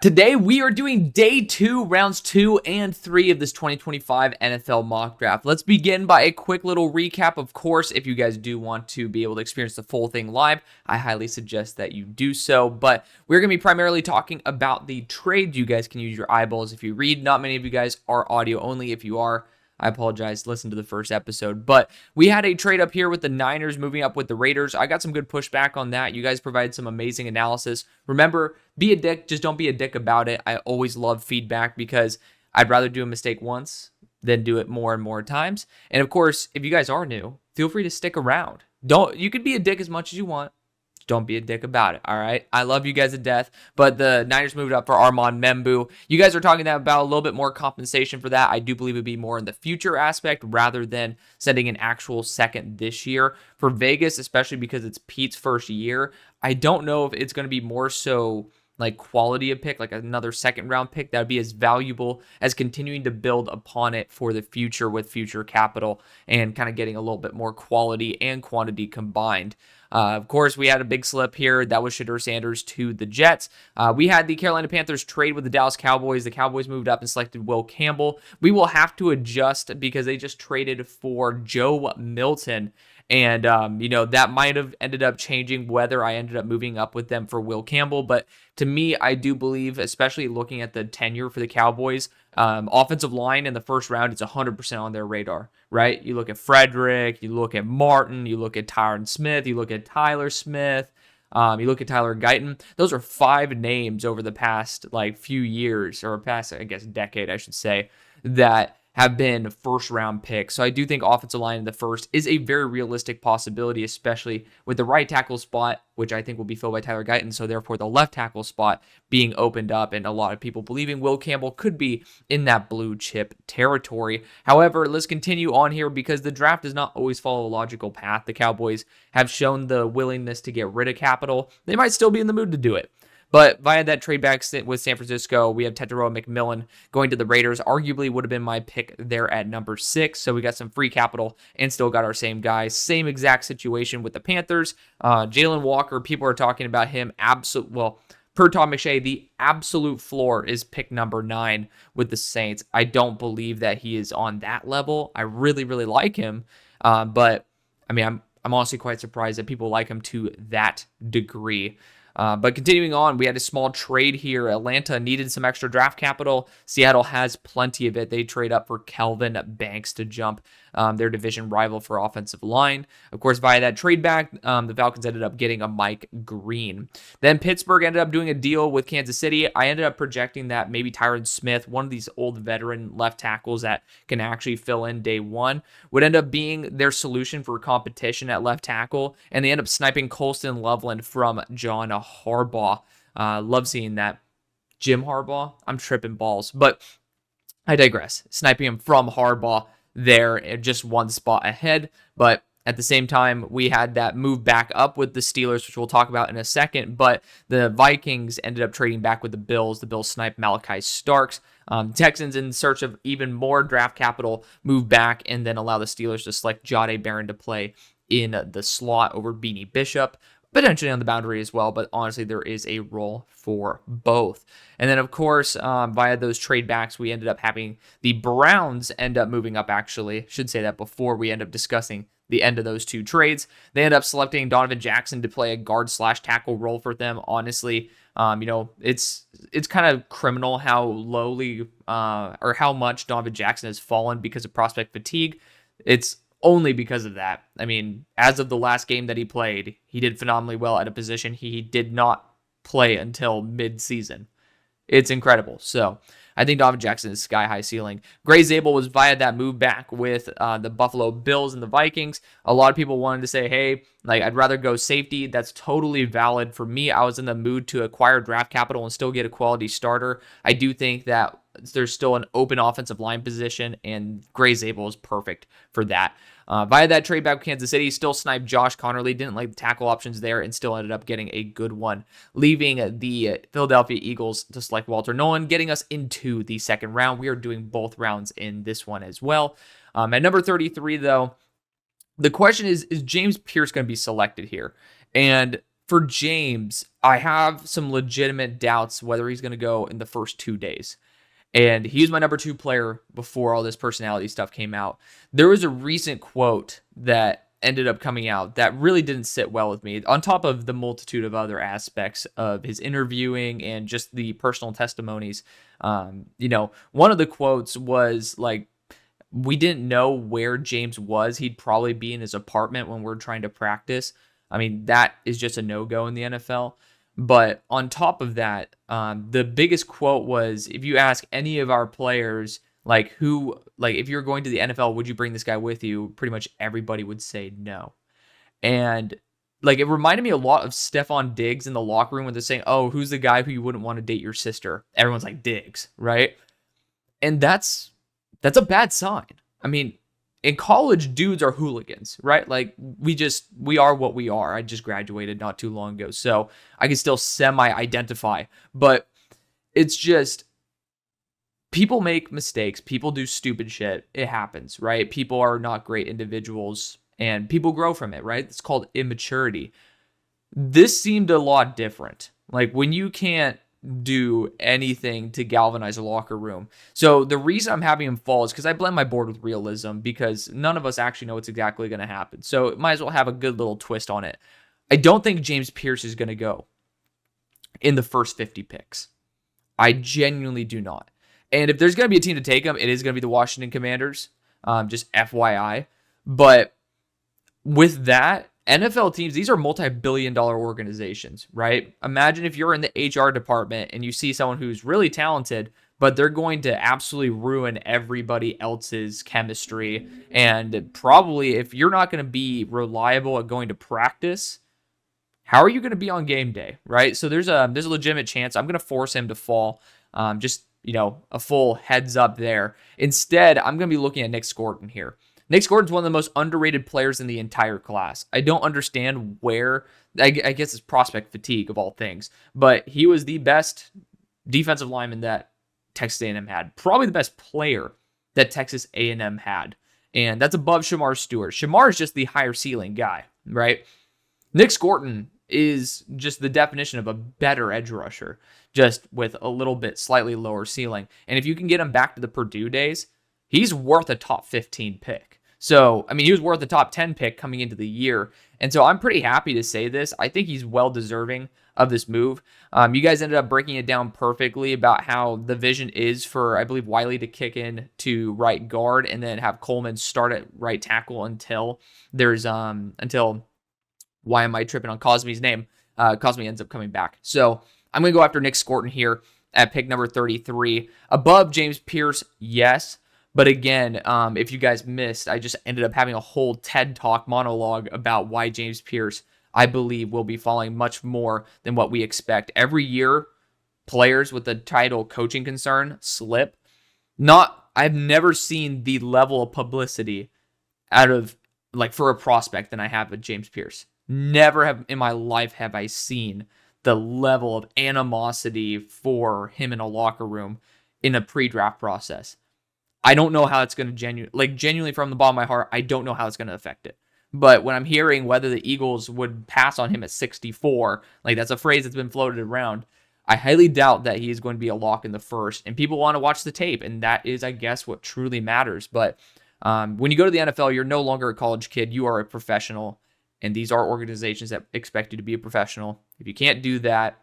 Today, we are doing day 2, rounds 2 and 3 of this 2025 NFL mock draft. Let's begin by a quick little recap. Of course, if you guys do want to be able to experience the full thing live, I highly suggest that you do so. But we're going to be primarily talking about the trades. You guys can use your eyeballs if you read. Not many of you guys are audio only. If you are, I apologize. Listen to the first episode. But we had a trade up here with the Niners moving up with the Raiders. I got some good pushback on that. You guys provided some amazing analysis. Remember, be a dick. Just don't be a dick about it. I always love feedback because I'd rather do a mistake once than do it more and more times. And of course, if you guys are new, feel free to stick around. You can be a dick as much as you want. Don't be a dick about it, all right? I love you guys to death, but the Niners moved up for Armand Membu. You guys are talking about a little bit more compensation for that. I do believe it would be more in the future aspect rather than sending an actual second this year. For Vegas, especially because it's Pete's first year, I don't know if it's going to be more so like quality of pick, like another second round pick that would be as valuable as continuing to build upon it for the future with future capital and kind of getting a little bit more quality and quantity combined. Of course, we had a big slip here. That was Shedeur Sanders to the Jets. We had the Carolina Panthers trade with the Dallas Cowboys. The Cowboys moved up and selected Will Campbell. We will have to adjust because they just traded for Joe Milton. And, that might have ended up changing whether I ended up moving up with them for Will Campbell. But to me, I do believe, especially looking at the tenure for the Cowboys, offensive line in the first round, it's 100% on their radar, right? You look at Frederick, you look at Martin, you look at Tyron Smith, you look at Tyler Smith, you look at Tyler Guyton. Those are 5 names over the past few years, or past, I guess, decade, I should say, that have been first round picks. So I do think offensive line in the first is a very realistic possibility, especially with the right tackle spot, which I think will be filled by Tyler Guyton. So therefore the left tackle spot being opened up and a lot of people believing Will Campbell could be in that blue chip territory. However, let's continue on here because the draft does not always follow a logical path. The Cowboys have shown the willingness to get rid of capital. They might still be in the mood to do it. But via that trade back with San Francisco, we have Tetairoa McMillan going to the Raiders. Arguably would have been my pick there at number 6. So we got some free capital and still got our same guys. Same exact situation with the Panthers. Jalen Walker, people are talking about him. Per Tom McShay, the absolute floor is pick number 9 with the Saints. I don't believe that he is on that level. I really, really like him. But I mean, I'm honestly quite surprised that people like him to that degree. But continuing on, we had a small trade here. Atlanta needed some extra draft capital. Seattle has plenty of it. They trade up for Kelvin Banks to jump their division rival for offensive line. Of course, via that trade back, the Falcons ended up getting a Mike Green. Then Pittsburgh ended up doing a deal with Kansas City. I ended up projecting that maybe Tyron Smith, one of these old veteran left tackles that can actually fill in day one, would end up being their solution for competition at left tackle. And they end up sniping Colston Loveland from John Harbaugh. Love seeing that. Jim Harbaugh? I'm tripping balls. But I digress. Sniping him from Harbaugh there, just one spot ahead. But at the same time, we had that move back up with the Steelers, which we'll talk about in a second. But the Vikings ended up trading back with the Bills. The Bills sniped Malachi Starks. Texans, in search of even more draft capital, move back and then allow the Steelers to select Jahdae Barron to play in the slot over Beanie Bishop. Potentially on the boundary as well, but honestly, there is a role for both. And then, of course, via those trade backs, we ended up having the Browns end up moving up, actually. Should say that before we end up discussing the end of those 2 trades. They end up selecting Donovan Jackson to play a guard/tackle role for them. Honestly, it's kind of criminal how lowly or how much Donovan Jackson has fallen because of prospect fatigue. It's only because of that. I mean, as of the last game that he played, he did phenomenally well at a position he did not play until mid-season. It's incredible. So I think Donovan Jackson is sky-high ceiling. Gray Zabel was via that move back with the Buffalo Bills and the Vikings. A lot of people wanted to say, hey, I'd rather go safety. That's totally valid. For me, I was in the mood to acquire draft capital and still get a quality starter. I do think that there's still an open offensive line position, and Gray Zabel is perfect for that. Via that trade back with Kansas City, still sniped Josh Connerly. Didn't like the tackle options there and still ended up getting a good one, leaving the Philadelphia Eagles to select Walter Nolan, getting us into the second round. We are doing both rounds in this one as well. At number 33, though, the question is James Pierce going to be selected here? And for James, I have some legitimate doubts whether he's going to go in the first 2 days. And he was my number 2 player before all this personality stuff came out. There was a recent quote that ended up coming out that really didn't sit well with me, on top of the multitude of other aspects of his interviewing and just the personal testimonies. One of the quotes was like, we didn't know where James was. He'd probably be in his apartment when we're trying to practice. I mean, that is just a no-go in the NFL. But on top of that, the biggest quote was, if you ask any of our players, if you're going to the NFL, would you bring this guy with you? Pretty much everybody would say no. And it reminded me a lot of Stephon Diggs in the locker room when they're saying, oh, who's the guy who you wouldn't want to date your sister? Everyone's like, Diggs, right? And that's a bad sign. I mean, in college, dudes are hooligans, right? We are what we are. I just graduated not too long ago, so I can still semi-identify. But it's just, people make mistakes. People do stupid shit. It happens, right? People are not great individuals, and people grow from it, right? It's called immaturity. This seemed a lot different. When you can't do anything to galvanize a locker room. So the reason I'm having him fall is because I blend my board with realism, because none of us actually know what's exactly going to happen. So it might as well have a good little twist on it. I don't think James Pierce is going to go in the first 50 picks. I genuinely do not. And if there's going to be a team to take him, it is going to be the Washington Commanders. Just FYI. But with that, NFL teams, these are multi-billion-dollar organizations, right? Imagine if you're in the HR department and you see someone who's really talented, but they're going to absolutely ruin everybody else's chemistry. And probably, if you're not going to be reliable at going to practice, how are you going to be on game day, right? So there's a legitimate chance I'm going to force him to fall. A full heads up there. Instead, I'm going to be looking at Nick Scordon here. Nick Scordon's one of the most underrated players in the entire class. I don't understand where, I guess it's prospect fatigue of all things, but he was the best defensive lineman that Texas A&M had. Probably the best player that Texas A&M had. And that's above Shamar Stewart. Shamar is just the higher ceiling guy, right? Nick Scordon is just the definition of a better edge rusher, just with a little bit slightly lower ceiling. And if you can get him back to the Purdue days, he's worth a top 15 pick. So, he was worth a top 10 pick coming into the year. And so I'm pretty happy to say this. I think he's well deserving of this move. You guys ended up breaking it down perfectly about how the vision is for, I believe, Wiley to kick in to right guard and then have Coleman start at right tackle until why am I tripping on Cosme's name? Cosme ends up coming back. So I'm going to go after Nick Scordon here at pick number 33. Above James Pierce, yes. But again, if you guys missed, I just ended up having a whole TED Talk monologue about why James Pierce, I believe, will be falling much more than what we expect. Every year, players with the title coaching concern slip. I've never seen the level of publicity out of, for a prospect than I have with James Pierce. Never have in my life have I seen the level of animosity for him in a locker room in a pre-draft process. I don't know how it's going to genuinely from the bottom of my heart, I don't know how it's going to affect it. But when I'm hearing whether the Eagles would pass on him at 64, that's a phrase that's been floated around, I highly doubt that he is going to be a lock in the first. And people want to watch the tape, and that is, I guess, what truly matters. But when you go to the NFL, you're no longer a college kid. You are a professional, and these are organizations that expect you to be a professional. If you can't do that,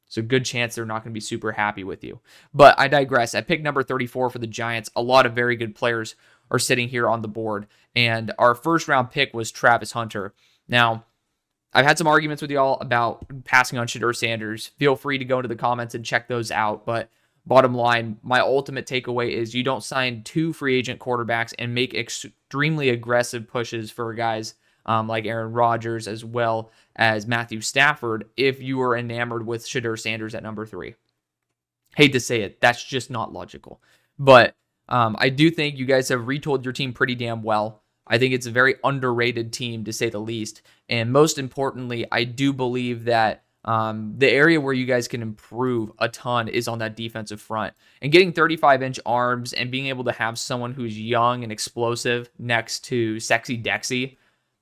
it's a good chance they're not going to be super happy with you. But I digress. At pick number 34 for the Giants, a lot of very good players are sitting here on the board. And our first round pick was Travis Hunter. Now, I've had some arguments with y'all about passing on Shedeur Sanders. Feel free to go into the comments and check those out. But bottom line, my ultimate takeaway is you don't sign 2 free agent quarterbacks and make extremely aggressive pushes for guys like Aaron Rodgers as well as Matthew Stafford if you are enamored with Shedeur Sanders at number 3. Hate to say it, that's just not logical. But I do think you guys have retooled your team pretty damn well. I think it's a very underrated team, to say the least. And most importantly, I do believe that the area where you guys can improve a ton is on that defensive front. And getting 35-inch arms and being able to have someone who's young and explosive next to Sexy Dexy,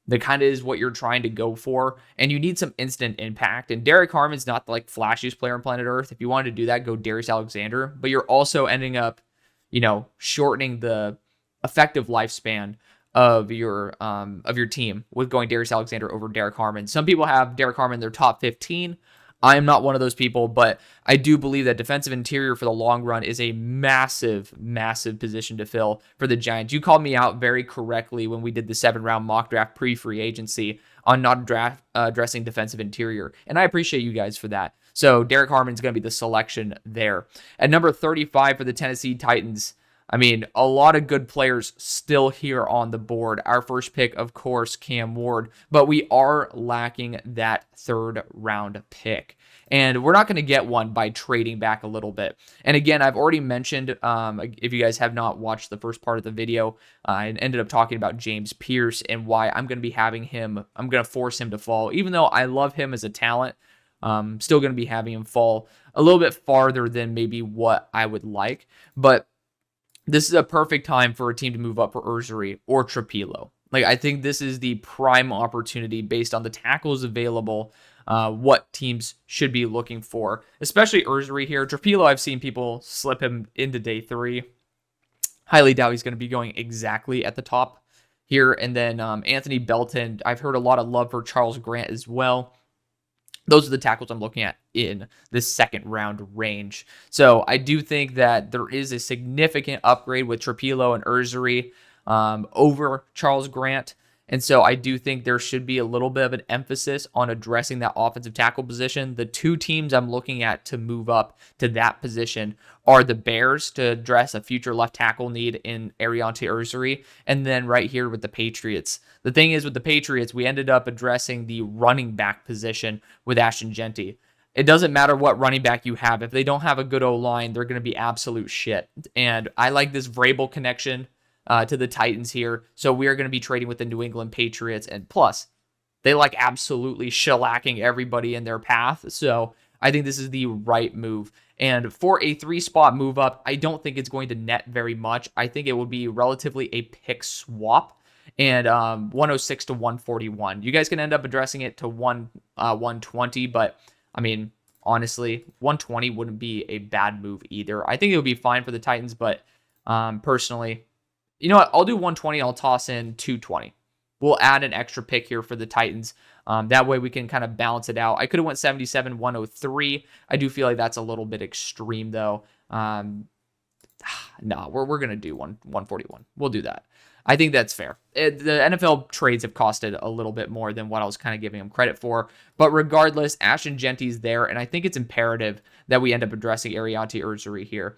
that kind of is what you're trying to go for, and you need some instant impact. And Derek Harmon's not the like flashiest player on planet Earth. If you wanted to do that, go Darius Alexander, but you're also ending up, shortening the effective lifespan of your team with going Darius Alexander over Derek Harmon. Some people have Derek Harmon in their top 15. I am not one of those people, but I do believe that defensive interior for the long run is a massive, massive position to fill for the Giants. You called me out very correctly when we did the 7-round mock draft pre-free agency on not addressing defensive interior, and I appreciate you guys for that. So Derek Harmon's going to be the selection there. At number 35 for the Tennessee Titans, I mean, a lot of good players still here on the board. Our first pick, of course, Cam Ward, but we are lacking that 3rd-round pick. And we're not going to get one by trading back a little bit. And again, I've already mentioned, if you guys have not watched the first part of the video, I ended up talking about James Pierce and why I'm going to be having him, I'm going to force him to fall. Even though I love him as a talent, still going to be having him fall a little bit farther than maybe what I would like. But this is a perfect time for a team to move up for Ursery or Trapilo. Like, I think this is the prime opportunity based on the tackles available, what teams should be looking for, especially Ursery here. Trapilo, I've seen people slip him into day 3. Highly doubt he's going to be going exactly at the top here. And then Anthony Belton, I've heard a lot of love for Charles Grant as well. Those are the tackles I'm looking at in the 2nd-round range. So I do think that there is a significant upgrade with Trapilo and Ursery over Charles Grant. And so I do think there should be a little bit of an emphasis on addressing that offensive tackle position. The 2 teams I'm looking at to move up to that position are the Bears to address a future left tackle need in Ariante Ursery, and then right here with the Patriots. The thing is, with the Patriots, we ended up addressing the running back position with Ashton Jeanty. It doesn't matter what running back you have. If they don't have a good O-line, they're going to be absolute shit. And I like this Vrabel connection to the Titans here. So we are going to be trading with the New England Patriots. And plus, they like absolutely shellacking everybody in their path. So I think this is the right move. And for a 3-spot move up, I don't think it's going to net very much. I think it would be relatively a pick swap. And 106 to 141. You guys can end up addressing it to 120. But, I mean, honestly, 120 wouldn't be a bad move either. I think it would be fine for the Titans. But personally, you know what? I'll do 120. I'll toss in 220. We'll add an extra pick here for the Titans. That way we can kind of balance it out. I could have went 77, 103. I do feel like that's a little bit extreme, though. No, we're going to do 141. We'll do that. I think that's fair. The NFL trades have costed a little bit more than what I was kind of giving them credit for. But regardless, Ashton Jeanty's there, and I think it's imperative that we end up addressing Ariante Ursery here.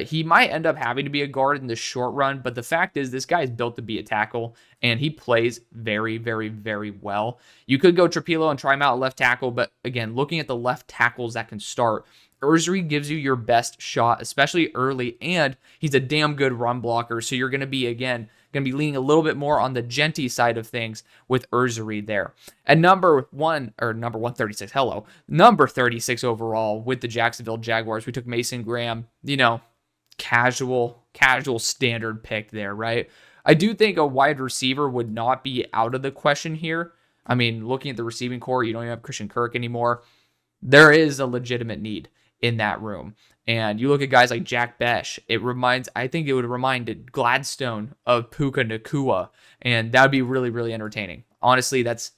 He might end up having to be a guard in the short run, but the fact is this guy is built to be a tackle, and he plays very, very, very well. You could go Trapilo and try him out at left tackle, but again, looking at the left tackles that can start, Ursery gives you your best shot, especially early, and he's a damn good run blocker, so you're going to be, again, leaning a little bit more on the Jeanty side of things with Ursery there. At number 136, number 36 overall with the Jacksonville Jaguars, we took Mason Graham, casual standard pick there, right? I do think a wide receiver would not be out of the question here. I mean, looking at the receiving core, you don't even have Christian Kirk anymore. There is a legitimate need in that room. And you look at guys like Jack Besh, I think it would remind Gladstone of Puka Nacua, and that would be really, really entertaining. Honestly, that's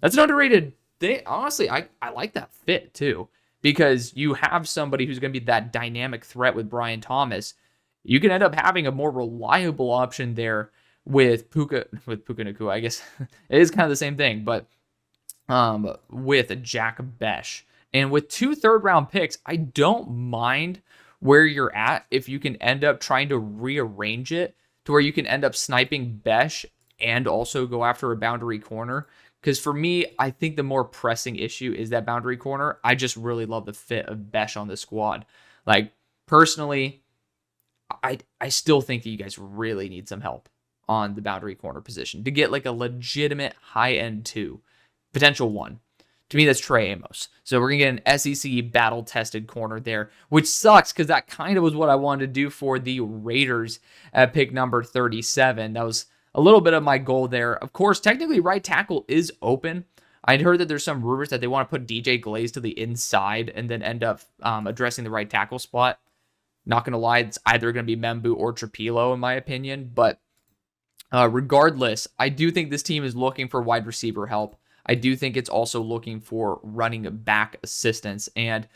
an underrated thing. Honestly, I like that fit too, because you have somebody who's going to be that dynamic threat with Brian Thomas. You can end up having a more reliable option there with Puka Nacua. I guess it is kind of the same thing, but with Jack Besh. And with 2 third-round picks, I don't mind where you're at if you can end up trying to rearrange it to where you can end up sniping Besh and also go after a boundary corner. Because for me, I think the more pressing issue is that boundary corner. I just really love the fit of Besh on the squad. Like, personally, I still think that you guys really need some help on the boundary corner position to get like a legitimate high-end 2, potential 1. To me, that's Trey Amos. So we're going to get an SEC battle-tested corner there, which sucks because that kind of was what I wanted to do for the Raiders at pick number 37. That was a little bit of my goal there. Of course, technically right tackle is open. I'd heard that there's some rumors that they want to put DJ Glaze to the inside and then end up addressing the right tackle spot. Not going to lie, it's either going to be Membu or Trapilo in my opinion. But regardless, I do think this team is looking for wide receiver help. I do think it's also looking for running back assistance. And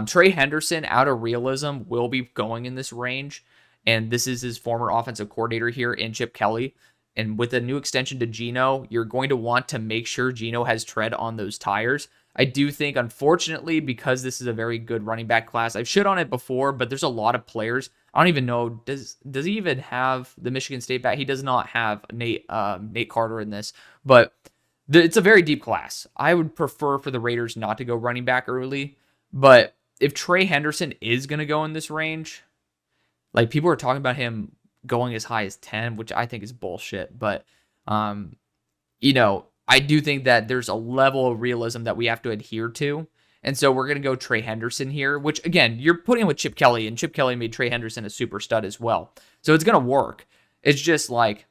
Trey Henderson, out of realism, will be going in this range. And this is his former offensive coordinator here in Chip Kelly. And with a new extension to Geno, you're going to want to make sure Geno has tread on those tires. I do think, unfortunately, because this is a very good running back class, I've shit on it before, but there's a lot of players. I don't even know, does he even have the Michigan State back? He does not have Nate Carter in this, but it's a very deep class. I would prefer for the Raiders not to go running back early, but if Trey Henderson is going to go in this range, like people are talking about him going as high as 10, which I think is bullshit. But, I do think that there's a level of realism that we have to adhere to. And so we're going to go Trey Henderson here, which, again, you're putting with Chip Kelly, and Chip Kelly made Trey Henderson a super stud as well. So it's going to work. It's just like,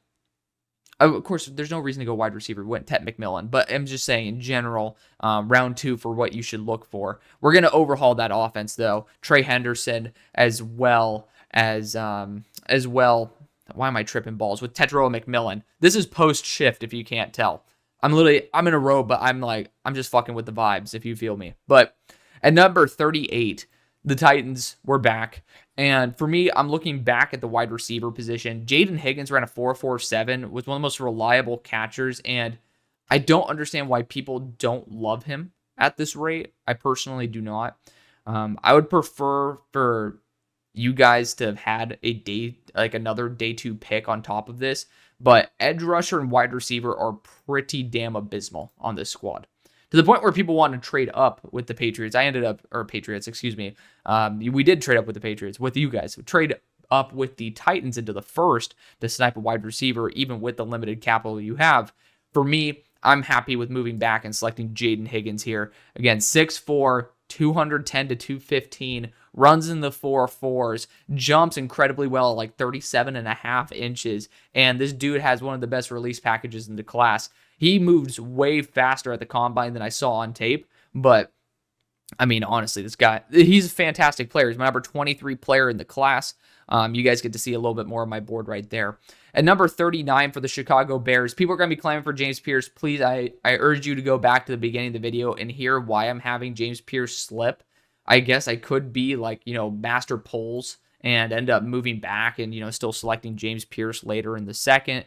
of course, there's no reason to go wide receiver. We went Tet McMillan, but I'm just saying in general, round 2 for what you should look for. We're going to overhaul that offense, though. Trey Henderson as well. Why am I tripping balls with Tetro McMillan? This is post shift, if you can't tell. I'm in a row, but I'm just fucking with the vibes, if you feel me. But at number 38, the Titans were back. And for me, I'm looking back at the wide receiver position. Jaden Higgins ran a 4.47, was one of the most reliable catchers. And I don't understand why people don't love him at this rate. I personally do not. I would prefer for you guys to have had another day 2 pick on top of this, but edge rusher and wide receiver are pretty damn abysmal on this squad, to the point where people want to trade up with the Patriots. We did trade up with the Patriots with you guys. We trade up with the Titans into the first to snipe a wide receiver, even with the limited capital you have. For me, I'm happy with moving back and selecting Jaden Higgins here. Again, 6'4", 210 to 215, runs in the 4.4s, jumps incredibly well at like 37.5 inches, and this dude has one of the best release packages in the class. He moves way faster at the combine than I saw on tape, but I mean, honestly, this guy, he's a fantastic player. He's my number 23 player in the class. You guys get to see a little bit more of my board right there. At number 39 for the Chicago Bears, people are going to be claiming for James Pierce. Please, I urge you to go back to the beginning of the video and hear why I'm having James Pierce slip. I guess I could be master polls and end up moving back and, still selecting James Pierce later in the second.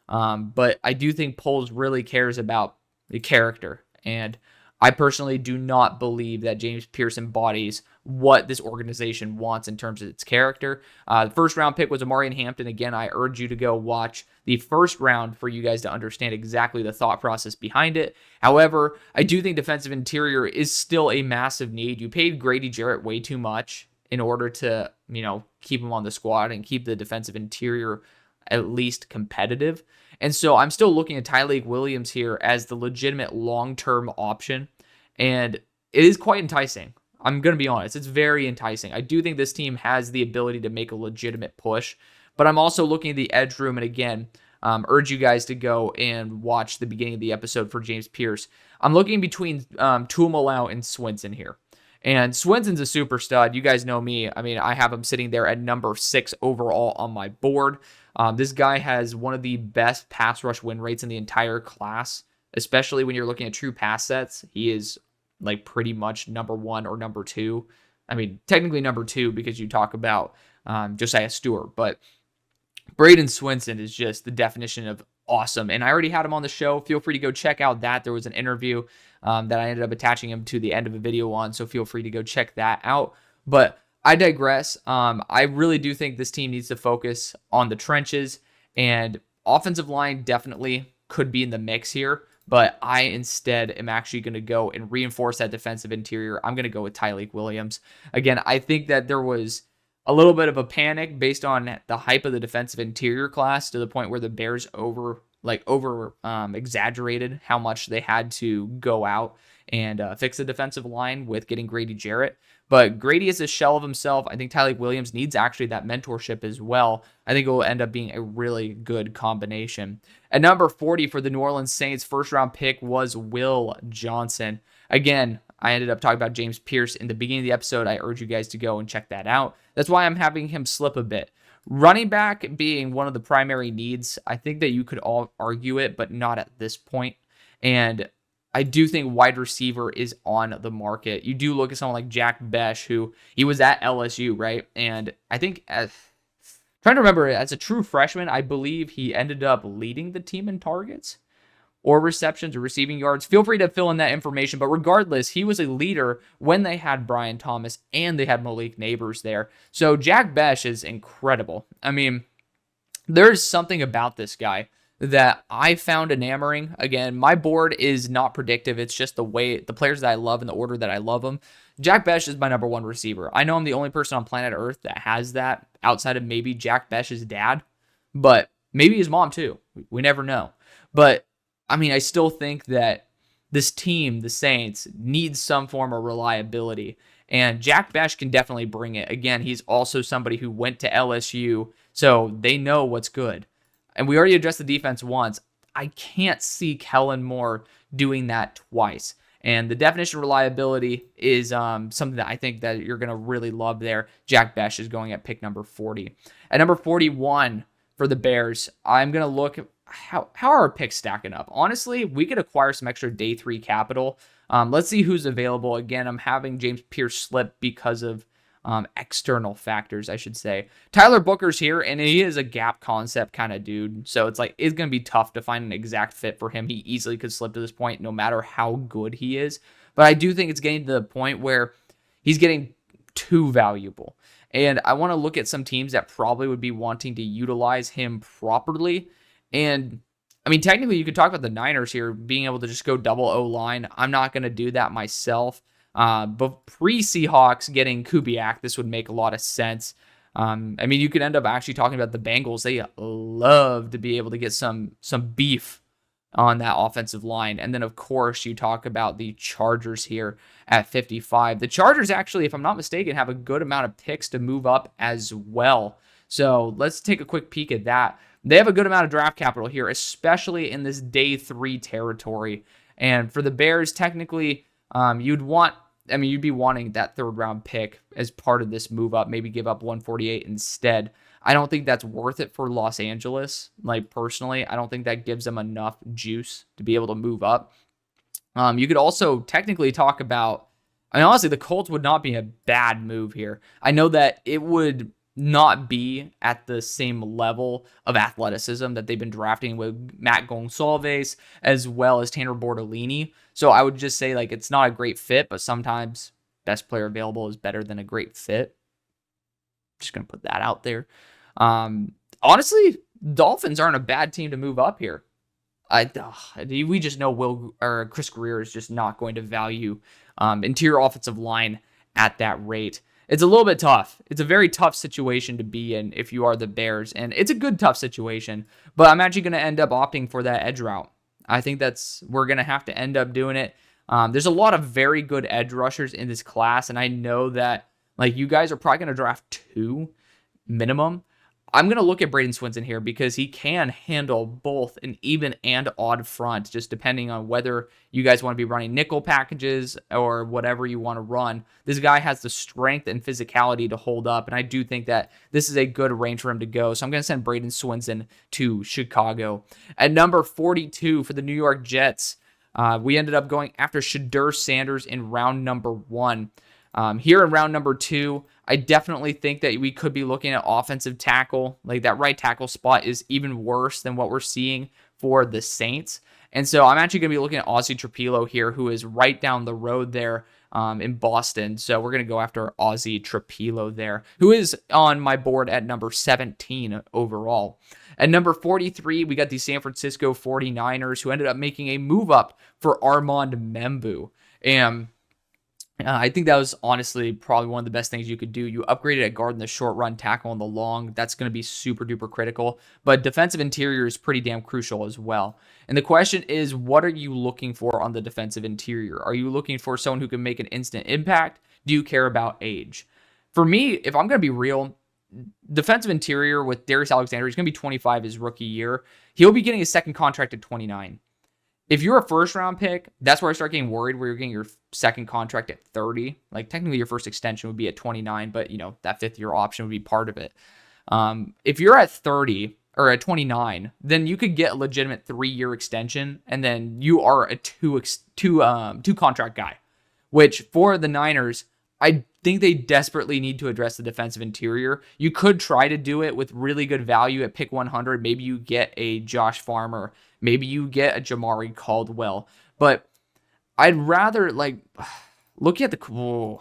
But I do think polls really cares about the character. And I personally do not believe that James Pierce embodies what this organization wants in terms of its character. The first round pick was Amarian Hampton. Again, I urge you to go watch the first round for you guys to understand exactly the thought process behind it. However, I do think defensive interior is still a massive need. You paid Grady Jarrett way too much in order to, keep him on the squad and keep the defensive interior at least competitive. And so I'm still looking at Tyleik Williams here as the legitimate long-term option. And it is quite enticing. I'm going to be honest. It's very enticing. I do think this team has the ability to make a legitimate push. But I'm also looking at the edge room. And again, urge you guys to go and watch the beginning of the episode for James Pierce. I'm looking between Tuimalau and Swinson here. And Swinson's a super stud. You guys know me. I mean, I have him sitting there at number 6 overall on my board. This guy has one of the best pass rush win rates in the entire class, especially when you're looking at true pass sets. He is pretty much number 1 or number 2. I mean, technically number 2 because you talk about Josiah Stewart, but Braden Swinson is just the definition of awesome. And I already had him on the show. Feel free to go check out that. There was an interview that I ended up attaching him to the end of a video on, so feel free to go check that out. But I digress. I really do think this team needs to focus on the trenches, and offensive line definitely could be in the mix here, but I instead am actually going to go and reinforce that defensive interior. I'm going to go with Tyleik Williams. Again, I think that there was a little bit of a panic based on the hype of the defensive interior class to the point where the Bears over exaggerated how much they had to go out and fix the defensive line with getting Grady Jarrett. But Grady is a shell of himself. I think Tyleik Williams needs actually that mentorship as well. I think it will end up being a really good combination. At number 40 for the New Orleans Saints, first round pick was Will Johnson. Again, I ended up talking about James Pierce in the beginning of the episode. I urge you guys to go and check that out. That's why I'm having him slip a bit. Running back being one of the primary needs, I think that you could all argue it, but not at this point. And I do think wide receiver is on the market. You do look at someone like Jack Besh, who he was at LSU, right? And I think, trying to remember, as a true freshman, I believe he ended up leading the team in targets or receptions or receiving yards. Feel free to fill in that information. But regardless, he was a leader when they had Brian Thomas and they had Malik Neighbors there. So Jack Besh is incredible. I mean, there's something about this guy that I found enamoring. Again, my board is not predictive. It's just the players that I love in the order that I love them. Jack Besh is my number one receiver. I know I'm the only person on planet Earth that has that outside of maybe Jack Besh's dad, but maybe his mom too. We never know. But I mean, I still think that this team, the Saints, needs some form of reliability. And Jack Besh can definitely bring it. Again, he's also somebody who went to LSU, so they know what's good. And we already addressed the defense once. I can't see Kellen Moore doing that twice. And the definition of reliability is something that I think that you're going to really love there. Jack Besh is going at pick number 40. At number 41 for the Bears, I'm going to look at how are our picks stacking up. Honestly, we could acquire some extra day 3 capital. Let's see who's available. Again, I'm having James Pierce slip because of external factors, I should say. Tyler Booker's here, and he is a gap concept kind of dude. So it's going to be tough to find an exact fit for him. He easily could slip to this point no matter how good he is. But I do think it's getting to the point where he's getting too valuable. And I want to look at some teams that probably would be wanting to utilize him properly. And I mean, technically, you could talk about the Niners here being able to just go double O-line. I'm not going to do that myself. But pre-Seahawks getting Kubiak, this would make a lot of sense. I mean, you could end up actually talking about the Bengals. They love to be able to get some beef on that offensive line. And then, of course, you talk about the Chargers here at 55. The Chargers actually, if I'm not mistaken, have a good amount of picks to move up as well. So let's take a quick peek at that. They have a good amount of draft capital here, especially in this day 3 territory. And for the Bears, technically, you'd be wanting that 3rd round pick as part of this move up, maybe give up 148 instead. I don't think that's worth it for Los Angeles. Like, personally, I don't think that gives them enough juice to be able to move up. You could also technically talk about, I mean, honestly, the Colts would not be a bad move here. I know that it would not be at the same level of athleticism that they've been drafting with Matt Gonsalves as well as Tanner Bortolini. So I would just say, like, it's not a great fit, but sometimes best player available is better than a great fit. Just going to put that out there. Honestly, Dolphins aren't a bad team to move up here. We just know Chris Greer is just not going to value interior offensive line at that rate. It's a little bit tough. It's a very tough situation to be in if you are the Bears, and it's a good tough situation, but I'm actually going to end up opting for that edge route. I think we're going to have to end up doing it. There's a lot of very good edge rushers in this class, and I know that like you guys are probably going to draft 2 minimum. I'm going to look at Braden Swinson here because he can handle both an even and odd front, just depending on whether you guys want to be running nickel packages or whatever you want to run. This guy has the strength and physicality to hold up, and I do think that this is a good range for him to go. So I'm going to send Braden Swinson to Chicago. At number 42 for the New York Jets, we ended up going after Shedeur Sanders in round number 1. Here in round number 2, I definitely think that we could be looking at offensive tackle. Like, that right tackle spot is even worse than what we're seeing for the Saints. And so I'm actually going to be looking at Ozzie Trapilo here, who is right down the road there in Boston. So we're going to go after Ozzie Trapilo there, who is on my board at number 17 overall. At number 43, we got the San Francisco 49ers, who ended up making a move up for Armand Membu. And I think that was honestly probably one of the best things you could do. You upgraded at guard in the short run, tackle in the long. That's going to be super duper critical. But defensive interior is pretty damn crucial as well. And the question is, what are you looking for on the defensive interior? Are you looking for someone who can make an instant impact? Do you care about age? For me, if I'm going to be real, defensive interior with Darius Alexander, he's going to be 25 his rookie year. He'll be getting his second contract at 29. If you're a first round pick, that's where I start getting worried, where you're getting your second contract at 30. Like technically your first extension would be at 29, but that 5th year option would be part of it. If you're at 30 or at 29, then you could get a legitimate 3-year extension, and then you are a two contract guy, which for the Niners, I think they desperately need to address the defensive interior. You could try to do it with really good value at pick 100. Maybe you get a Josh Farmer. Maybe you get a Jamari Caldwell. But I'd rather look at the...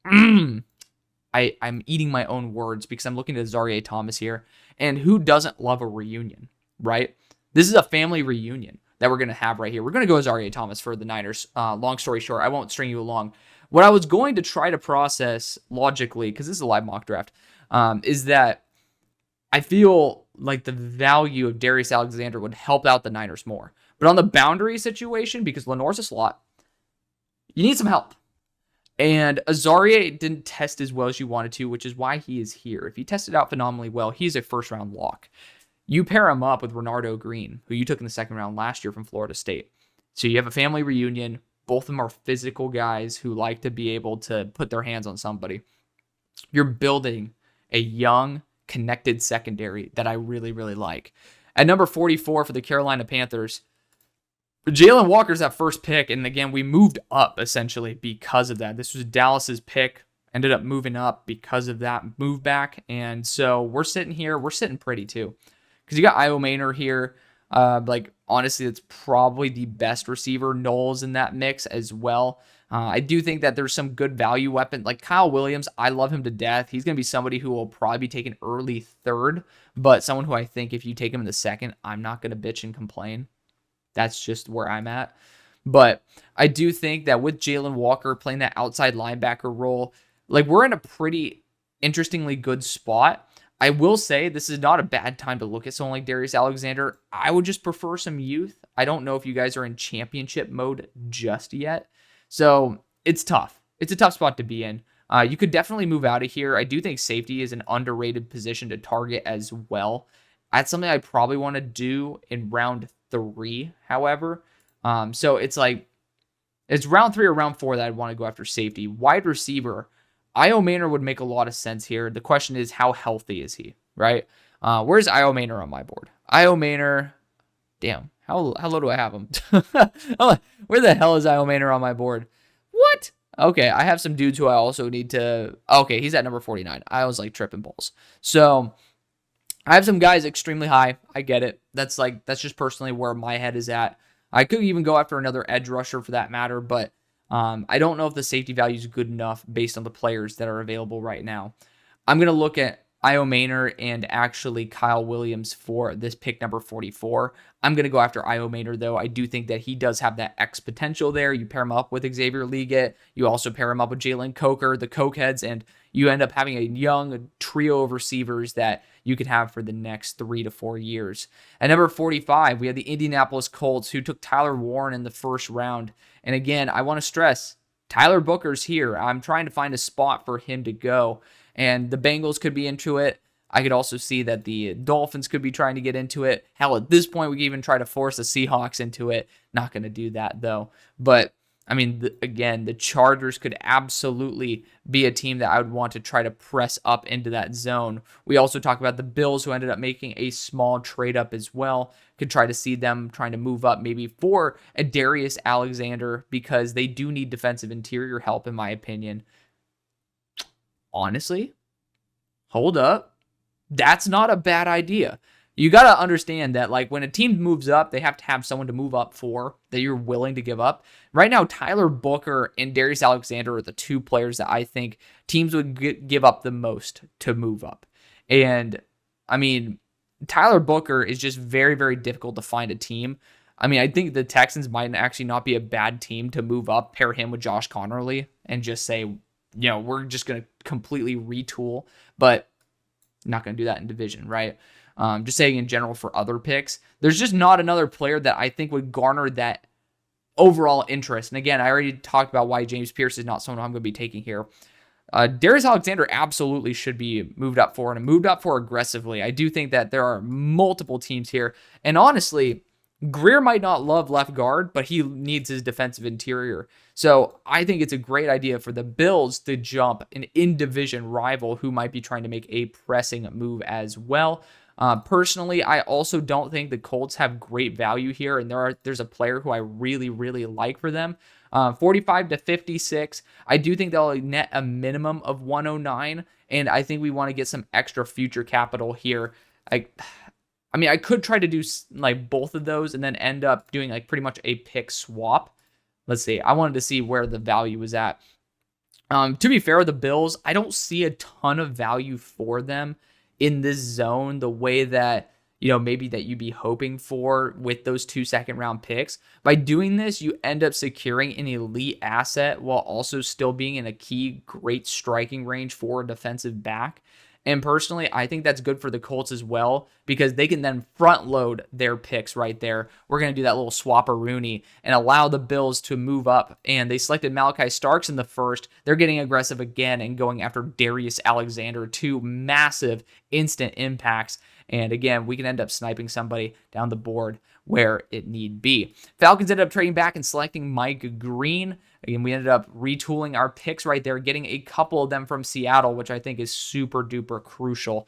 I'm eating my own words because I'm looking at Zaire Thomas here. And who doesn't love a reunion, right? This is a family reunion that we're going to have right here. We're going to go Zaire Thomas for the Niners. Long story short, I won't string you along. What I was going to try to process logically, because this is a live mock draft, is that I feel like the value of Darius Alexander would help out the Niners more. But on the boundary situation, because Lenore's a slot, you need some help. And Azaria didn't test as well as you wanted to, which is why he is here. If he tested out phenomenally well, he's a first-round lock. You pair him up with Renardo Green, who you took in the second round last year from Florida State. So you have a family reunion. Both of them are physical guys who like to be able to put their hands on somebody. You're building a young, connected secondary that I really, really like. At number 44 for the Carolina Panthers, Jalen Walker's that first pick, and again, we moved up essentially because of that. This was Dallas's pick, ended up moving up because of that move back, and so we're sitting here, we're sitting pretty too, because you got Io Maynor here. Honestly, it's probably the best receiver. Knowles in that mix as well. I do think that there's some good value weapon, like Kyle Williams. I love him to death. He's going to be somebody who will probably be taken early third, but someone who I think if you take him in the second, I'm not going to bitch and complain. That's just where I'm at. But I do think that with Jalen Walker playing that outside linebacker role, we're in a pretty interestingly good spot. I will say this is not a bad time to look at someone like Darius Alexander. I would just prefer some youth. I don't know if you guys are in championship mode just yet. So it's tough. It's a tough spot to be in. You could definitely move out of here. I do think safety is an underrated position to target as well. That's something I probably want to do in round 3, however. So it's round 3 or round 4 that I'd want to go after safety. Wide receiver, Io Maynor would make a lot of sense here. The question is, how healthy is he, right? Where's Io Maynor on my board? Io Maynor, damn, how low do I have him? Where the hell is Io Maynor on my board? What? Okay, I have some dudes who I also need to... Okay, he's at number 49. I was tripping balls. So I have some guys extremely high. I get it. That's just personally where my head is at. I could even go after another edge rusher for that matter, but I don't know if the safety value is good enough based on the players that are available right now. I'm going to look at Io Maynor and actually Kyle Williams for this pick number 44. I'm going to go after Io Maynor, though. I do think that he does have that X potential there. You pair him up with Xavier Leggett. You also pair him up with Jalen Coker, the Cokeheads, and you end up having a young trio of receivers that you could have for the next 3 to 4 years. At number 45, we have the Indianapolis Colts, who took Tyler Warren in the first round. And again, I want to stress, Tyler Booker's here. I'm trying to find a spot for him to go. And the Bengals could be into it. I could also see that the Dolphins could be trying to get into it. Hell, at this point, we could even try to force the Seahawks into it. Not going to do that, though. But, I mean, again, the Chargers could absolutely be a team that I would want to try to press up into that zone. We also talk about the Bills, who ended up making a small trade up as well. Could try to see them trying to move up maybe for a Darius Alexander, because they do need defensive interior help, in my opinion. Honestly, hold up. That's not a bad idea. You got to understand that when a team moves up, they have to have someone to move up for that you're willing to give up. Right now, Tyler Booker and Darius Alexander are the two players that I think teams would give up the most to move up. And I mean, Tyler Booker is just very, very difficult to find a team. I mean, I think the Texans might actually not be a bad team to move up, pair him with Josh Connerly, and just say, we're just going to completely retool, but not going to do that in division, right? Just saying in general for other picks, there's just not another player that I think would garner that overall interest. And again, I already talked about why James Pierce is not someone I'm going to be taking here. Darius Alexander absolutely should be moved up for, and moved up for aggressively. I do think that there are multiple teams here. And honestly, Greer might not love left guard, but he needs his defensive interior. So I think it's a great idea for the Bills to jump an in-division rival who might be trying to make a pressing move as well. Personally, I also don't think the Colts have great value here, and there's a player who I really, really like for them. 45 to 56. I do think they'll net a minimum of 109, and I think we want to get some extra future capital here. I mean, I could try to do like both of those and then end up doing like pretty much a pick swap. Let's see. I wanted to see where the value was at. To be fair, the Bills, I don't see a ton of value for them in this zone the way that, maybe that you'd be hoping for with those 2 second-round picks. By doing this, you end up securing an elite asset while also still being in a key, great striking range for a defensive back. And personally, I think that's good for the Colts as well, because they can then front load their picks right there. We're going to do that little swap-a-rooney and allow the Bills to move up. And they selected Malachi Starks in the first. They're getting aggressive again and going after Darius Alexander, 2 massive instant impacts. And again, we can end up sniping somebody down the board where it need be. Falcons ended up trading back and selecting Mike Green. Again, we ended up retooling our picks right there, getting a couple of them from Seattle, which I think is super duper crucial.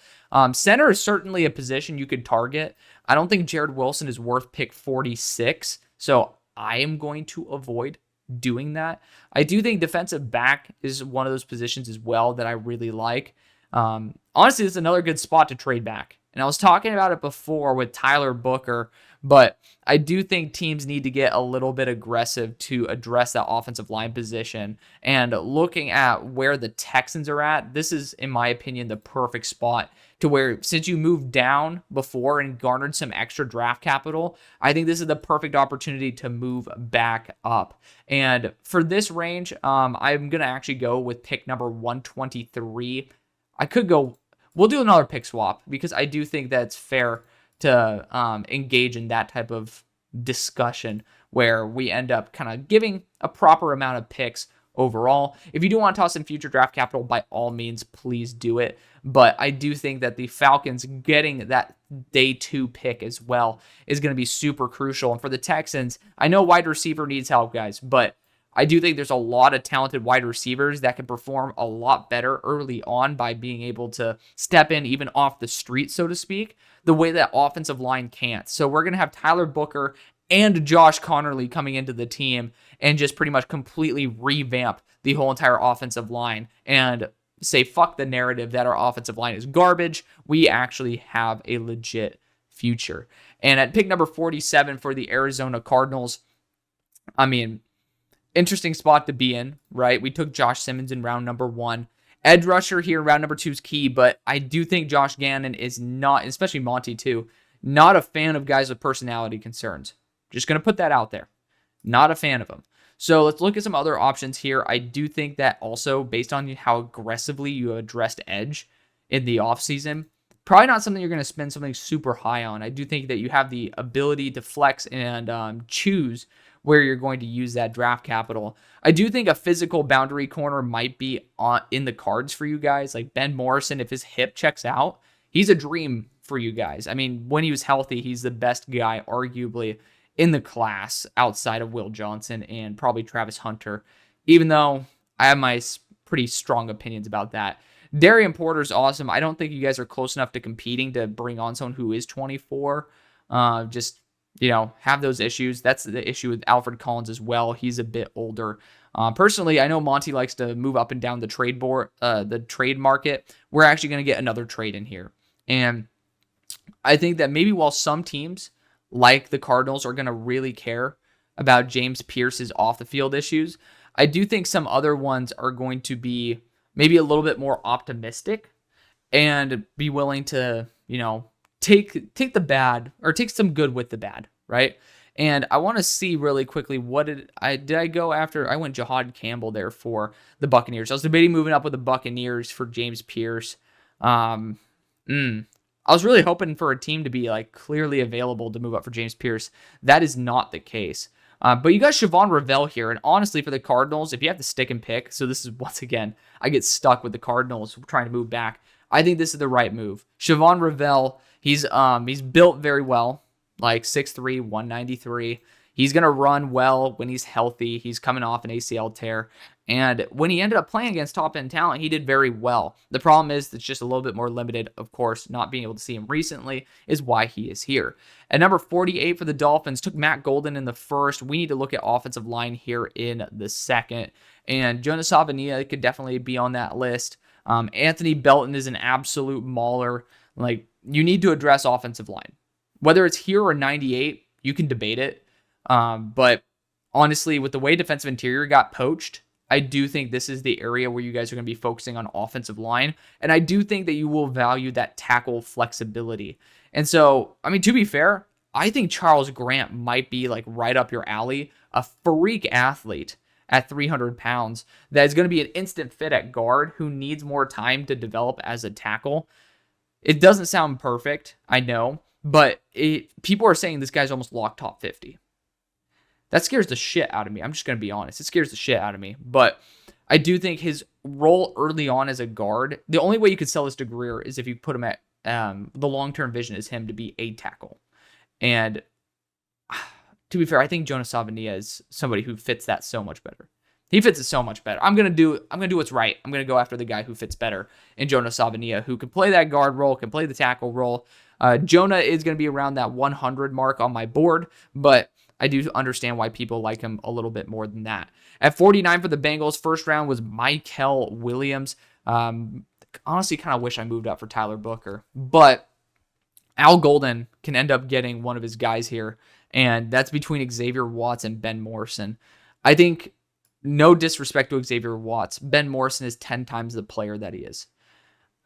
Center is certainly a position you could target. I don't think Jared Wilson is worth pick 46, so I am going to avoid doing that. I do think defensive back is one of those positions as well that I really like. Honestly, this is another good spot to trade back. And I was talking about it before with Tyler Booker, but I do think teams need to get a little bit aggressive to address that offensive line position. And looking at where the Texans are at, this is, in my opinion, the perfect spot to where, since you moved down before and garnered some extra draft capital, I think this is the perfect opportunity to move back up. And for this range, I'm going to actually go with pick number 123. We'll do another pick swap because I do think that it's fair to engage in that type of discussion where we end up kind of giving a proper amount of picks overall. If you do want to toss in future draft capital, by all means, please do it. But I do think that the Falcons getting that day 2 pick as well is going to be super crucial. And for the Texans, I know wide receiver needs help, guys, but I do think there's a lot of talented wide receivers that can perform a lot better early on by being able to step in even off the street, so to speak, the way that offensive line can't. So we're going to have Tyler Booker and Josh Connerly coming into the team and just pretty much completely revamp the whole entire offensive line and say, fuck the narrative that our offensive line is garbage. We actually have a legit future. And at pick number 47 for the Arizona Cardinals, I mean, interesting spot to be in, right? We took Josh Simmons in round number 1. Edge rusher here in round number 2 is key, but I do think Josh Gannon is not, especially Monty too, not a fan of guys with personality concerns. Just going to put that out there. Not a fan of them. So let's look at some other options here. I do think that also, based on how aggressively you addressed edge in the offseason, probably not something you're going to spend something super high on. I do think that you have the ability to flex and choose where you're going to use that draft capital. I do think a physical boundary corner might be in the cards for you guys. Like Ben Morrison, if his hip checks out, he's a dream for you guys. I mean, when he was healthy, he's the best guy, arguably, in the class outside of Will Johnson and probably Travis Hunter, even though I have my pretty strong opinions about that. Darian Porter's awesome. I don't think you guys are close enough to competing to bring on someone who is 24. Have those issues. That's the issue with Alfred Collins as well. He's a bit older. Personally, I know Monty likes to move up and down the trade board, the trade market. We're actually going to get another trade in here. And I think that maybe while some teams like the Cardinals are going to really care about James Pierce's off the field issues, I do think some other ones are going to be maybe a little bit more optimistic and be willing to, take the bad or take some good with the bad, right? And I want to see really quickly, what did I go after? I went Jahad Campbell there for the Buccaneers. I was debating moving up with the Buccaneers for James Pierce. I was really hoping for a team to be like clearly available to move up for James Pierce. That is not the case. But you got Siobhan Revell here, and honestly, for the Cardinals, if you have to stick and pick, so this is once again, I get stuck with the Cardinals trying to move back. I think this is the right move. Siobhan Revell, he's built very well, like 6'3", 193. He's going to run well when he's healthy. He's coming off an ACL tear. And when he ended up playing against top-end talent, he did very well. The problem is it's just a little bit more limited. Of course, not being able to see him recently is why he is here. At number 48 for the Dolphins, took Matt Golden in the first. We need to look at offensive line here in the second. And Jonas Savania could definitely be on that list. Anthony Belton is an absolute mauler. Like, you need to address offensive line. Whether it's here or 98, you can debate it. But honestly, with the way defensive interior got poached, I do think this is the area where you guys are going to be focusing on offensive line. And I do think that you will value that tackle flexibility. And so, I mean, to be fair, I think Charles Grant might be like right up your alley, a freak athlete at 300 pounds that is going to be an instant fit at guard who needs more time to develop as a tackle. It doesn't sound perfect, I know, but people are saying this guy's almost locked top 50. That scares the shit out of me. I'm just going to be honest. It scares the shit out of me. But I do think his role early on as a guard, the only way you could sell this to Greer is if you put him at the long-term vision is him to be a tackle. And to be fair, I think Jonas Savania is somebody who fits that so much better. He fits it so much better. I'm gonna do what's right. I'm gonna go after the guy who fits better in Jonas Savania, who can play that guard role, can play the tackle role. Jonah is gonna be around that 100 mark on my board, but I do understand why people like him a little bit more than that. At 49 for the Bengals, first round was Michael Williams. Honestly, kind of wish I moved up for Tyler Booker, but Al Golden can end up getting one of his guys here, and that's between Xavier Watts and Ben Morrison. I think, no disrespect to Xavier Watts, Ben Morrison is 10 times the player that he is.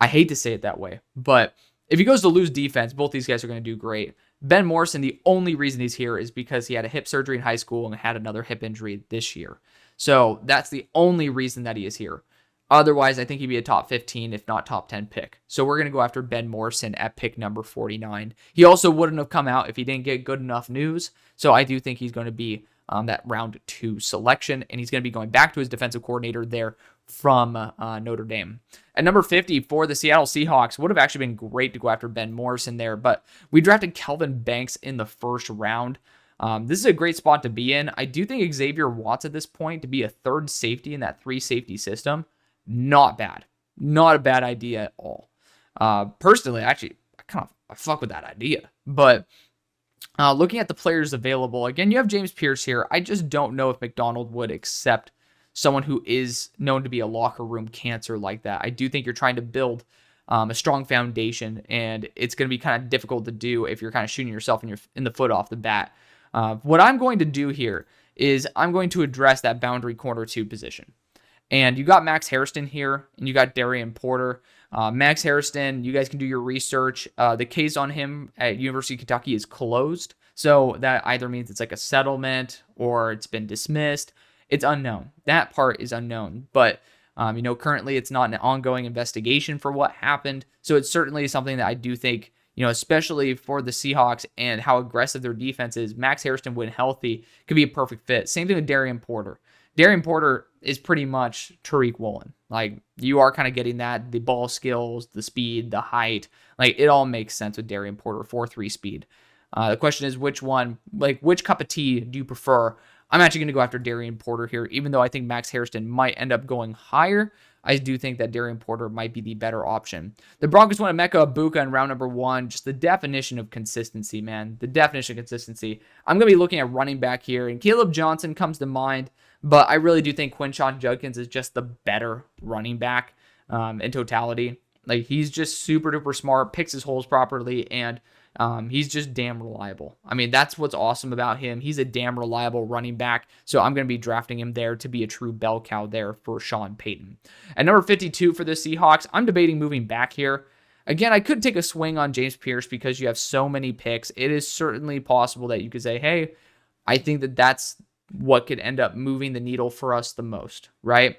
I hate to say it that way, but if he goes to lose defense, both these guys are going to do great. Ben Morrison, the only reason he's here is because he had a hip surgery in high school and had another hip injury this year. So that's the only reason that he is here. Otherwise, I think he'd be a top 15, if not top 10 pick. So we're going to go after Ben Morrison at pick number 49. He also wouldn't have come out if he didn't get good enough news. So I do think he's going to be that round 2 selection, and he's going to be going back to his defensive coordinator there from Notre Dame. At number 50 for the Seattle Seahawks, would have actually been great to go after Ben Morrison there, but we drafted Kelvin Banks in the first round. This is a great spot to be in. I do think Xavier Watts at this point to be a third safety in that 3-safety system, not bad. Not a bad idea at all. Personally, actually, I fuck with that idea. But looking at the players available, again, you have James Pierce here. I just don't know if McDonald would accept someone who is known to be a locker room cancer like that. I do think you're trying to build a strong foundation, and it's going to be kind of difficult to do if you're kind of shooting yourself in the foot off the bat. What I'm going to do here is I'm going to address that boundary corner 2 position. And you got Max Hairston here, and you got Darian Porter. Max Hairston, you guys can do your research. The case on him at University of Kentucky is closed. So that either means it's like a settlement or it's been dismissed. It's unknown. That part is unknown. But, currently it's not an ongoing investigation for what happened. So it's certainly something that I do think, especially for the Seahawks and how aggressive their defense is, Max Hairston, when healthy, could be a perfect fit. Same thing with Darian Porter. Darian Porter is pretty much Tariq Woolen. Like, you are kind of getting that, the ball skills, the speed, the height. Like, it all makes sense with Darian Porter, 4.3 speed. The question is which cup of tea do you prefer? I'm actually going to go after Darian Porter here, even though I think Max Hairston might end up going higher. I do think that Darian Porter might be the better option. The Broncos went Emeka Egbuka in round number 1. Just the definition of consistency, man. The definition of consistency. I'm going to be looking at running back here, and Caleb Johnson comes to mind, but I really do think Quinshon Judkins is just the better running back in totality. Like, he's just super duper smart, picks his holes properly, and he's just damn reliable. I mean, that's what's awesome about him. He's a damn reliable running back. So I'm going to be drafting him there to be a true bell cow there for Sean Payton. At number 52 for the Seahawks, I'm debating moving back here. Again, I could take a swing on James Pierce because you have so many picks. It is certainly possible that you could say, hey, I think that that's what could end up moving the needle for us the most, right?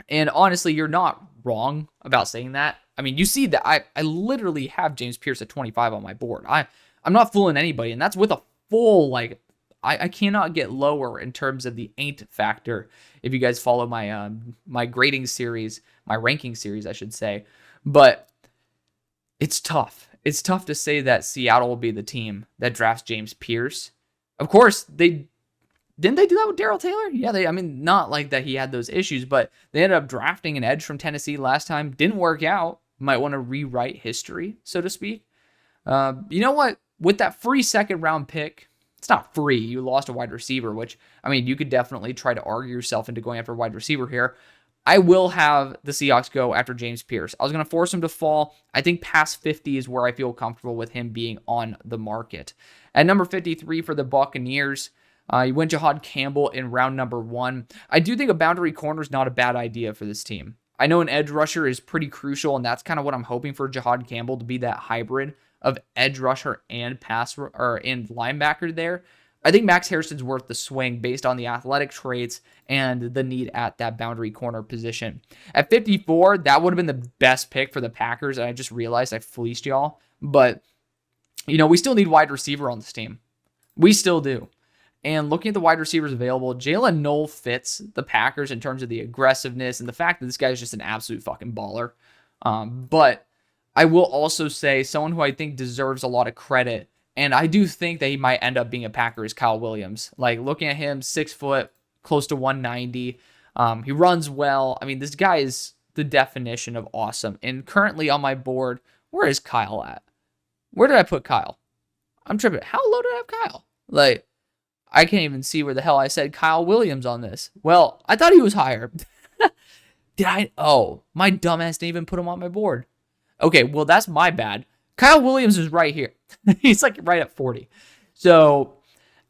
And honestly, you're not wrong about saying that. I mean, you see that I literally have James Pierce at 25 on my board. I'm not fooling anybody, and that's with a full, like, I cannot get lower in terms of the ain't factor. If you guys follow my my grading series, my ranking series, I should say. But it's tough. It's tough to say that Seattle will be the team that drafts James Pierce. Of course, didn't they do that with Darrell Taylor? Yeah, I mean, not like that he had those issues, but they ended up drafting an edge from Tennessee last time. Didn't work out. Might want to rewrite history, so to speak. You know what? With that free second round pick, it's not free. You lost a wide receiver, which, I mean, you could definitely try to argue yourself into going after a wide receiver here. I will have the Seahawks go after James Pierce. I was going to force him to fall. I think past 50 is where I feel comfortable with him being on the market. At number 53 for the Buccaneers, you went Jahad Campbell in round number 1. I do think a boundary corner is not a bad idea for this team. I know an edge rusher is pretty crucial, and that's kind of what I'm hoping for Jahad Campbell to be, that hybrid of edge rusher and and linebacker there. I think Max Harrison's worth the swing based on the athletic traits and the need at that boundary corner position. At 54, that would have been the best pick for the Packers, and I just realized I fleeced y'all. But, you know, we still need wide receiver on this team. We still do. And looking at the wide receivers available, Jalen Noel fits the Packers in terms of the aggressiveness and the fact that this guy is just an absolute fucking baller. But I will also say someone who I think deserves a lot of credit, and I do think that he might end up being a Packer, is Kyle Williams. Like, looking at him, 6 foot, close to 190. He runs well. I mean, this guy is the definition of awesome. And currently on my board, where is Kyle at? Where did I put Kyle? I'm tripping. How low did I have Kyle? Like, I can't even see where the hell I said Kyle Williams on this. Well, I thought he was higher. Did I? Oh, my dumbass didn't even put him on my board. Okay, well, that's my bad. Kyle Williams is right here. He's like right at 40. So,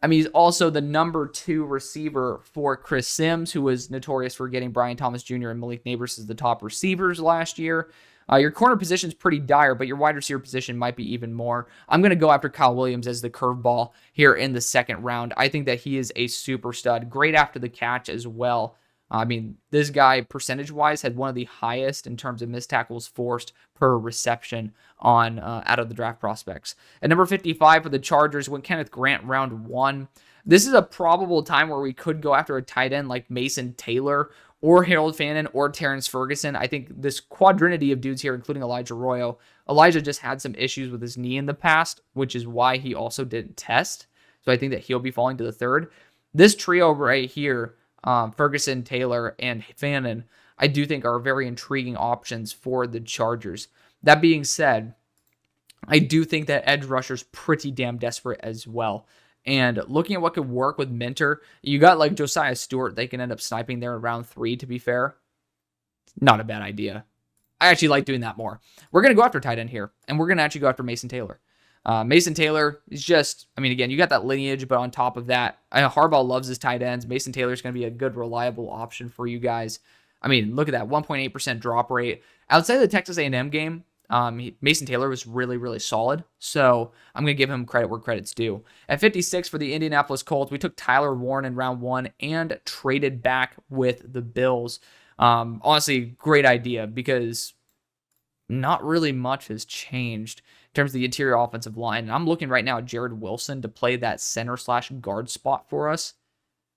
I mean, he's also the number 2 receiver for Chris Sims, who was notorious for getting Brian Thomas Jr. and Malik Nabers as the top receivers last year. Your corner position is pretty dire, but your wide receiver position might be even more. I'm going to go after Kyle Williams as the curveball here in the second round. I think that he is a super stud. Great after the catch as well. I mean, this guy, percentage-wise, had one of the highest in terms of missed tackles forced per reception on out of the draft prospects. At number 55 for the Chargers went Kenneth Grant round 1. This is a probable time where we could go after a tight end like Mason Taylor or Harold Fannin or Terrence Ferguson. I think this quadrinity of dudes here, including Elijah Arroyo. Elijah just had some issues with his knee in the past, which is why he also didn't test. So I think that he'll be falling to the 3rd. This trio right here, Ferguson, Taylor, and Fannin, I do think are very intriguing options for the Chargers. That being said, I do think that edge rusher's pretty damn desperate as well. And looking at what could work with Minter, you got like Josiah Stewart. They can end up sniping there in round 3, to be fair. Not a bad idea. I actually like doing that more. We're going to go after tight end here, and we're going to actually go after Mason Taylor. Mason Taylor is just, I mean, again, you got that lineage, but on top of that, Harbaugh loves his tight ends. Mason Taylor is going to be a good, reliable option for you guys. I mean, look at that, 1.8% drop rate. Outside of the Texas A&M game, Mason Taylor was really, really solid. So I'm going to give him credit where credit's due. At 56 for the Indianapolis Colts, we took Tyler Warren in round 1 and traded back with the Bills. Honestly, great idea because not really much has changed in terms of the interior offensive line. And I'm looking right now at Jared Wilson to play that center/guard spot for us.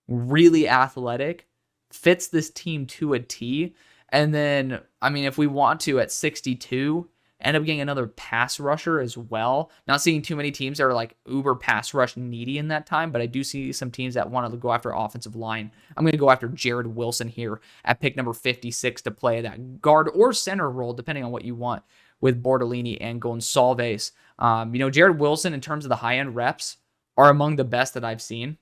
Really athletic, fits this team to a T. And then, I mean, if we want to, at 62, end up getting another pass rusher as well. Not seeing too many teams that are like uber pass rush needy in that time, but I do see some teams that want to go after offensive line. I'm going to go after Jared Wilson here at pick number 56 to play that guard or center role, depending on what you want, with Bortolini and Gonsalves. Jared Wilson, in terms of the high-end reps, are among the best that I've seen.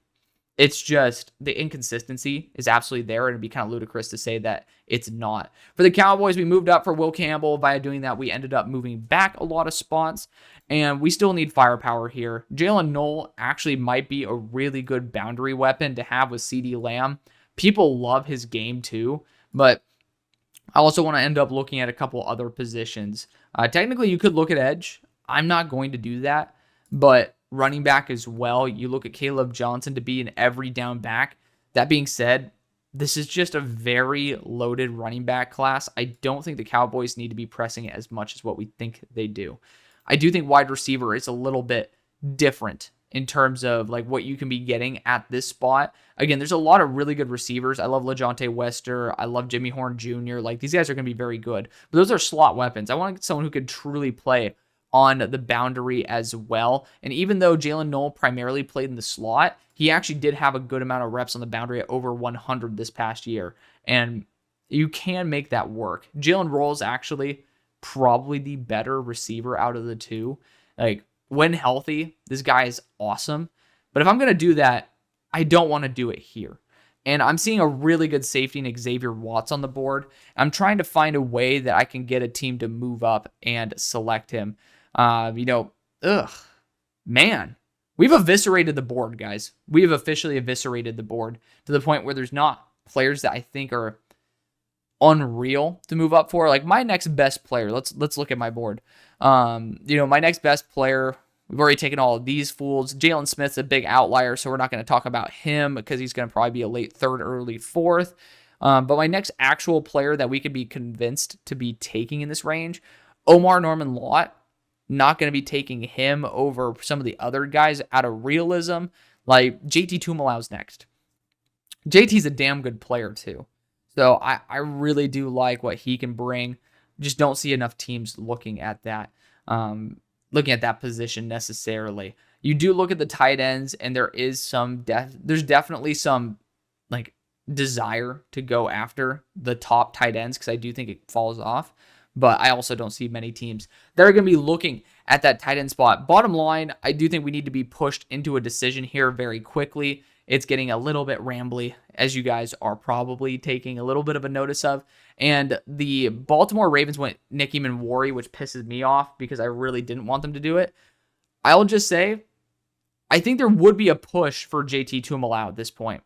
It's just the inconsistency is absolutely there, and it'd be kind of ludicrous to say that it's not. For the Cowboys, we moved up for Will Campbell. By doing that, we ended up moving back a lot of spots, and we still need firepower here. Jalen Noel actually might be a really good boundary weapon to have with CeeDee Lamb. People love his game too, but I also want to end up looking at a couple other positions. Technically, you could look at edge. I'm not going to do that, but running back as well. You look at Caleb Johnson to be an every down back. That being said, this is just a very loaded running back class. I don't think the Cowboys need to be pressing it as much as what we think they do. I do think wide receiver is a little bit different in terms of like what you can be getting at this spot. Again, there's a lot of really good receivers. I love LeJohntay Wester. I love Jimmy Horn Jr. Like, these guys are going to be very good. But those are slot weapons. I want someone who could truly play on the boundary as well. And even though Jalen Noel primarily played in the slot, he actually did have a good amount of reps on the boundary at over 100 this past year. And you can make that work. Jalen Roll's actually probably the better receiver out of the two. Like, when healthy, this guy is awesome. But if I'm going to do that, I don't want to do it here. And I'm seeing a really good safety in Xavier Watts on the board. I'm trying to find a way that I can get a team to move up and select him. Man, we've eviscerated the board, guys. We have officially eviscerated the board to the point where there's not players that I think are unreal to move up for. Like, my next best player, let's look at my board. My next best player, we've already taken all of these fools. Jalen Smith's a big outlier, so we're not going to talk about him because he's going to probably be a late third, early fourth. But my next actual player that we could be convinced to be taking in this range, Omar Norman Lott. Not going to be taking him over some of the other guys out of realism. Like, JT Tuimoloau's next. JT's a damn good player too. So I really do like what he can bring. Just don't see enough teams looking at that position necessarily. You do look at the tight ends, and there is there's definitely some like desire to go after the top tight ends because I do think it falls off. But I also don't see many teams that are going to be looking at that tight end spot. Bottom line, I do think we need to be pushed into a decision here very quickly. It's getting a little bit rambly, as you guys are probably taking a little bit of a notice of. And the Baltimore Ravens went Nick Emmanwori, which pisses me off because I really didn't want them to do it. I'll just say, I think there would be a push for JT Tuimoloau at this point.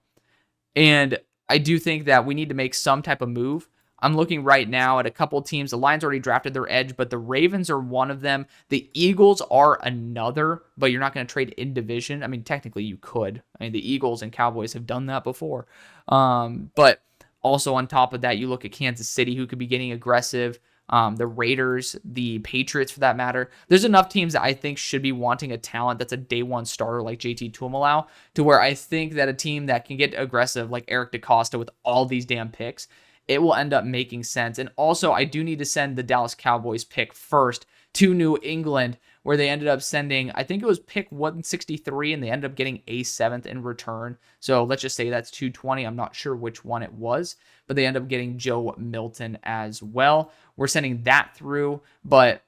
And I do think that we need to make some type of move. I'm looking right now at a couple of teams. The Lions already drafted their edge, but the Ravens are one of them. The Eagles are another, but you're not going to trade in division. I mean, technically you could. I mean, the Eagles and Cowboys have done that before. But also on top of that, you look at Kansas City, who could be getting aggressive. The Raiders, the Patriots for that matter. There's enough teams that I think should be wanting a talent that's a day one starter like JT Tuimoloau to where I think that a team that can get aggressive like Eric DeCosta with all these damn picks, it will end up making sense. And also, I do need to send the Dallas Cowboys pick first to New England, where they ended up sending, I think it was pick 163, and they ended up getting a 7th in return. So let's just say that's 220. I'm not sure which one it was, but they ended up getting Joe Milton as well. We're sending that through, but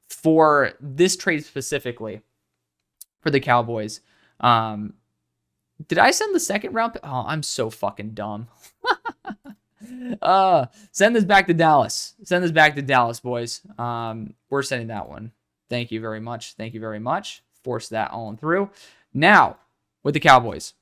for this trade specifically, for the Cowboys, did I send the second round? Oh, I'm so fucking dumb. Send this back to Dallas. Send this back to Dallas, boys. We're sending that one. Thank you very much. Thank you very much. Force that on through. Now, with the Cowboys,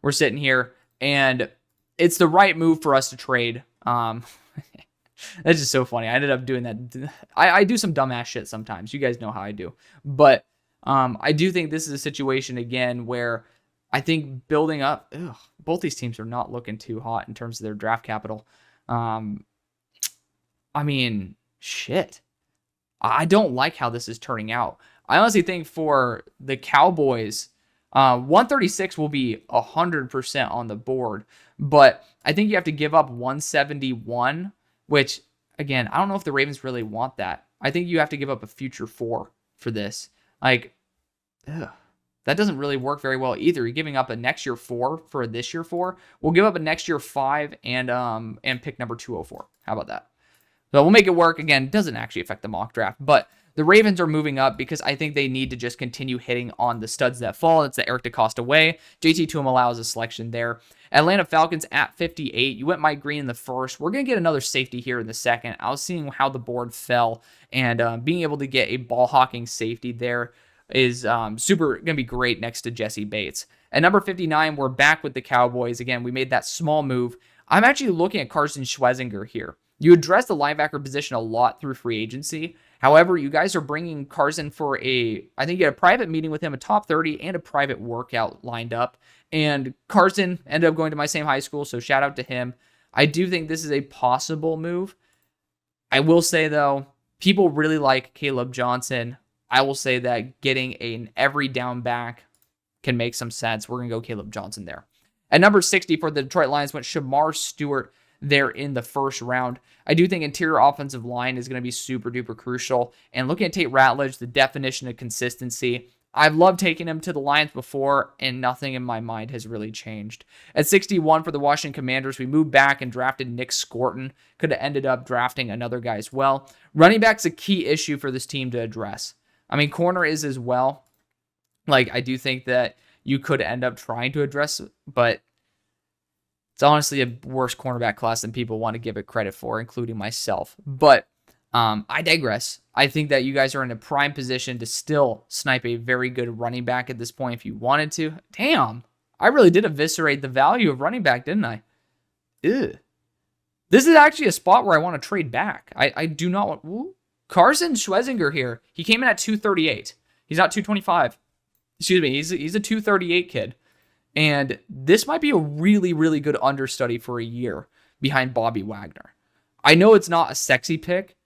we're sitting here, and it's the right move for us to trade. That's just so funny. I ended up doing that. I do some dumbass shit sometimes. You guys know how I do. But I do think this is a situation, again, where I think building up, both these teams are not looking too hot in terms of their draft capital. I mean, shit. I don't like how this is turning out. I honestly think for the Cowboys, 136 will be 100% on the board, but I think you have to give up 171, which, again, I don't know if the Ravens really want that. I think you have to give up a future 4 for this. Like, that doesn't really work very well either. You're giving up a next year 4 for a this year 4. We'll give up a next year 5 and pick number 204. How about that? So we'll make it work. Again, it doesn't actually affect the mock draft, but the Ravens are moving up because I think they need to just continue hitting on the studs that fall. It's the Eric DeCosta way. JT Tuimoloau is a selection there. Atlanta Falcons at 58. You went Mike Green in the first. We're going to get another safety here in the second. I was seeing how the board fell, and being able to get a ball-hawking safety there is super going to be great next to Jesse Bates. At number 59, we're back with the Cowboys. Again, we made that small move. I'm actually looking at Carson Schwezinger here. You address the linebacker position a lot through free agency. However, you guys are bringing Carson for I think you had a private meeting with him, a top 30, and a private workout lined up. And Carson ended up going to my same high school, so shout out to him. I do think this is a possible move. I will say, though, people really like Caleb Johnson. I will say that getting an every down back can make some sense. We're going to go Caleb Johnson there. At number 60 for the Detroit Lions went Shamar Stewart there in the first round. I do think interior offensive line is going to be super duper crucial. And looking at Tate Ratledge, the definition of consistency, I've loved taking him to the Lions before, and nothing in my mind has really changed. At 61 for the Washington Commanders, we moved back and drafted Nick Scorton. Could have ended up drafting another guy as well. Running back's a key issue for this team to address. I mean, corner is as well. Like, I do think that you could end up trying to address, but it's honestly a worse cornerback class than people want to give it credit for, including myself. But I digress. I think that you guys are in a prime position to still snipe a very good running back at this point if you wanted to. Damn, I really did eviscerate the value of running back, didn't I? Ew. This is actually a spot where I want to trade back. I do not want... Ooh. Carson Schwezinger here. He came in at 238. He's not 225. Excuse me, he's a 238 kid. And this might be a really, really good understudy for a year behind Bobby Wagner. I know it's not a sexy pick,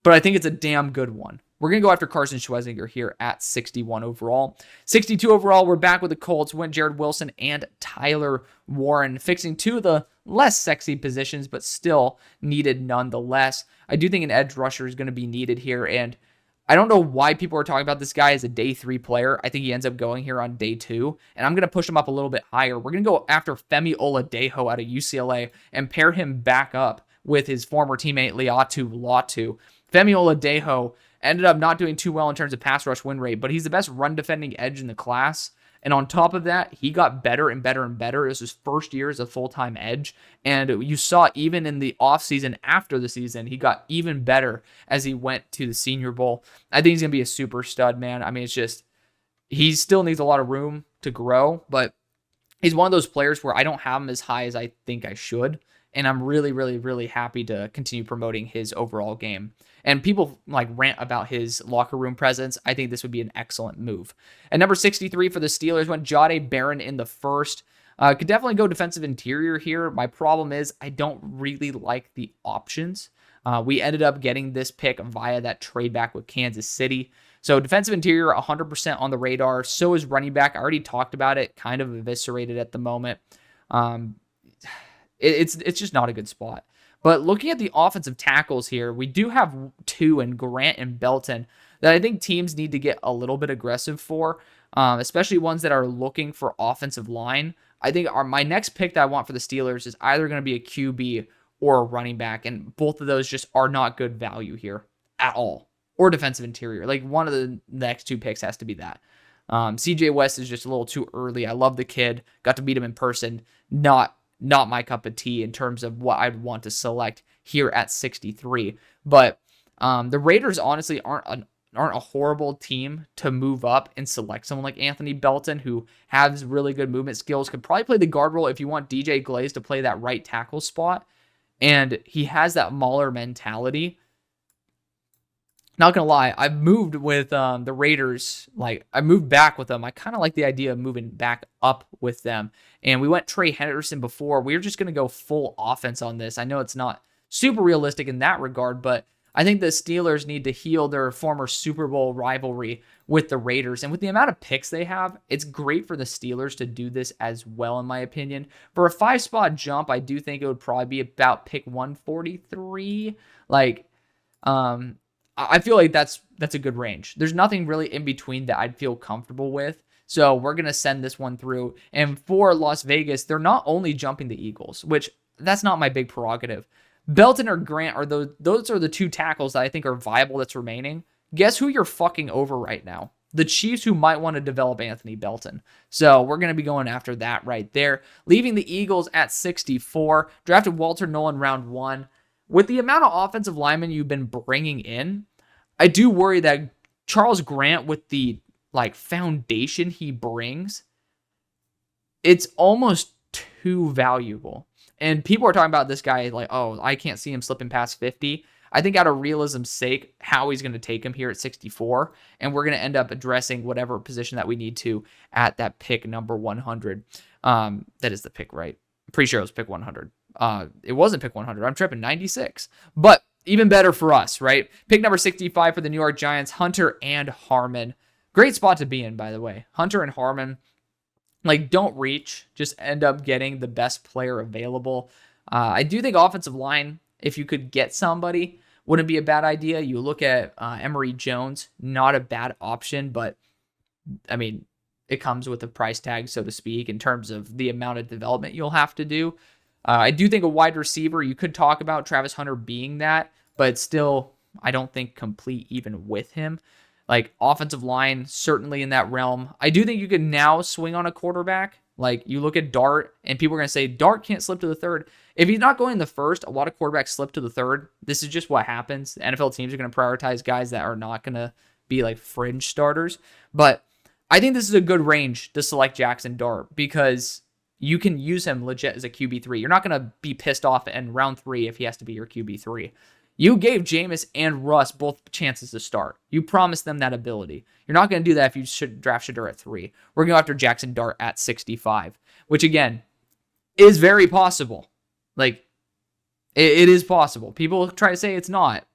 but I think it's a damn good one. We're going to go after Carson Schwezinger here at 61 overall. 62 overall, we're back with the Colts. Went Jared Wilson and Tyler Warren, fixing two of the less sexy positions, but still needed nonetheless. I do think an edge rusher is going to be needed here, and I don't know why people are talking about this guy as a day 3 player. I think he ends up going here on day 2, and I'm going to push him up a little bit higher. We're going to go after Femi Oladejo out of UCLA and pair him back up with his former teammate Liatu Latu. Femi Oladejo ended up not doing too well in terms of pass rush win rate, but he's the best run defending edge in the class. And on top of that, he got better and better and better. It was his first year as a full-time edge. And you saw even in the offseason after the season, he got even better as he went to the Senior Bowl. I think he's going to be a super stud, man. I mean, it's just, he still needs a lot of room to grow, but he's one of those players where I don't have him as high as I think I should. And I'm really, really, really happy to continue promoting his overall game. And people like rant about his locker room presence. I think this would be an excellent move. At number 63 for the Steelers went Jahdae Barron in the first. Could definitely go defensive interior here. My problem is I don't really like the options. We ended up getting this pick via that trade back with Kansas City. So defensive interior, 100% on the radar. So is running back. I already talked about it. Kind of eviscerated at the moment. It's just not a good spot. But looking at the offensive tackles here, we do have two in Grant and Belton that I think teams need to get a little bit aggressive for, especially ones that are looking for offensive line. I think my next pick that I want for the Steelers is either going to be a QB or a running back, and both of those just are not good value here at all. Or defensive interior. Like one of the next two picks has to be that. CJ West is just a little too early. I love the kid. Got to meet him in person. Not my cup of tea in terms of what I'd want to select here at 63. But the Raiders honestly aren't a horrible team to move up and select someone like Anthony Belton, who has really good movement skills, could probably play the guard role if you want DJ Glaze to play that right tackle spot. And he has that mauler mentality. Not gonna lie, I've moved with the Raiders. Like, I moved back with them. I kind of like the idea of moving back up with them. And we went Trey Henderson before. We were just gonna go full offense on this. I know it's not super realistic in that regard, but I think the Steelers need to heal their former Super Bowl rivalry with the Raiders. And with the amount of picks they have, it's great for the Steelers to do this as well, in my opinion. For a 5-spot jump, I do think it would probably be about pick 143. Like, I feel like that's a good range. There's nothing really in between that I'd feel comfortable with. So we're going to send this one through. And for Las Vegas, they're not only jumping the Eagles, which that's not my big prerogative. Belton or Grant are those are the two tackles that I think are viable that's remaining. Guess who you're fucking over right now? The Chiefs, who might want to develop Anthony Belton. So we're going to be going after that right there. Leaving the Eagles at 64. Drafted Walter Nolan round 1. With the amount of offensive linemen you've been bringing in, I do worry that Charles Grant, with the foundation he brings, it's almost too valuable. And people are talking about this guy like, oh, I can't see him slipping past 50. I think out of realism's sake, Howie's going to take him here at 64, and we're going to end up addressing whatever position that we need to at that pick number 100. That is the pick, right? I'm pretty sure it was pick 100. It wasn't pick 100. I'm tripping, 96. But even better for us, right? Pick number 65 for the New York Giants, Hunter and Harmon. Great spot to be in, by the way. Hunter and Harmon, like, don't reach. Just end up getting the best player available. I do think offensive line, if you could get somebody, wouldn't be a bad idea. You look at Emory Jones, not a bad option, but I mean, it comes with a price tag, so to speak, in terms of the amount of development you'll have to do. I do think a wide receiver, you could talk about Travis Hunter being that, but still, I don't think complete even with him. Like, offensive line, certainly in that realm. I do think you could now swing on a quarterback. Like, you look at Dart, and people are going to say, Dart can't slip to the third. If he's not going in the first, a lot of quarterbacks slip to the third. This is just what happens. The NFL teams are going to prioritize guys that are not going to be, like, fringe starters. But I think this is a good range to select Jackson Dart because you can use him legit as a QB3. You're not going to be pissed off in round 3 if he has to be your QB3. You gave Jameis and Russ both chances to start. You promised them that ability. You're not going to do that if you should draft Shedeur at 3. We're going to go after Jackson Dart at 65, which again is very possible. Like, it is possible. People try to say it's not.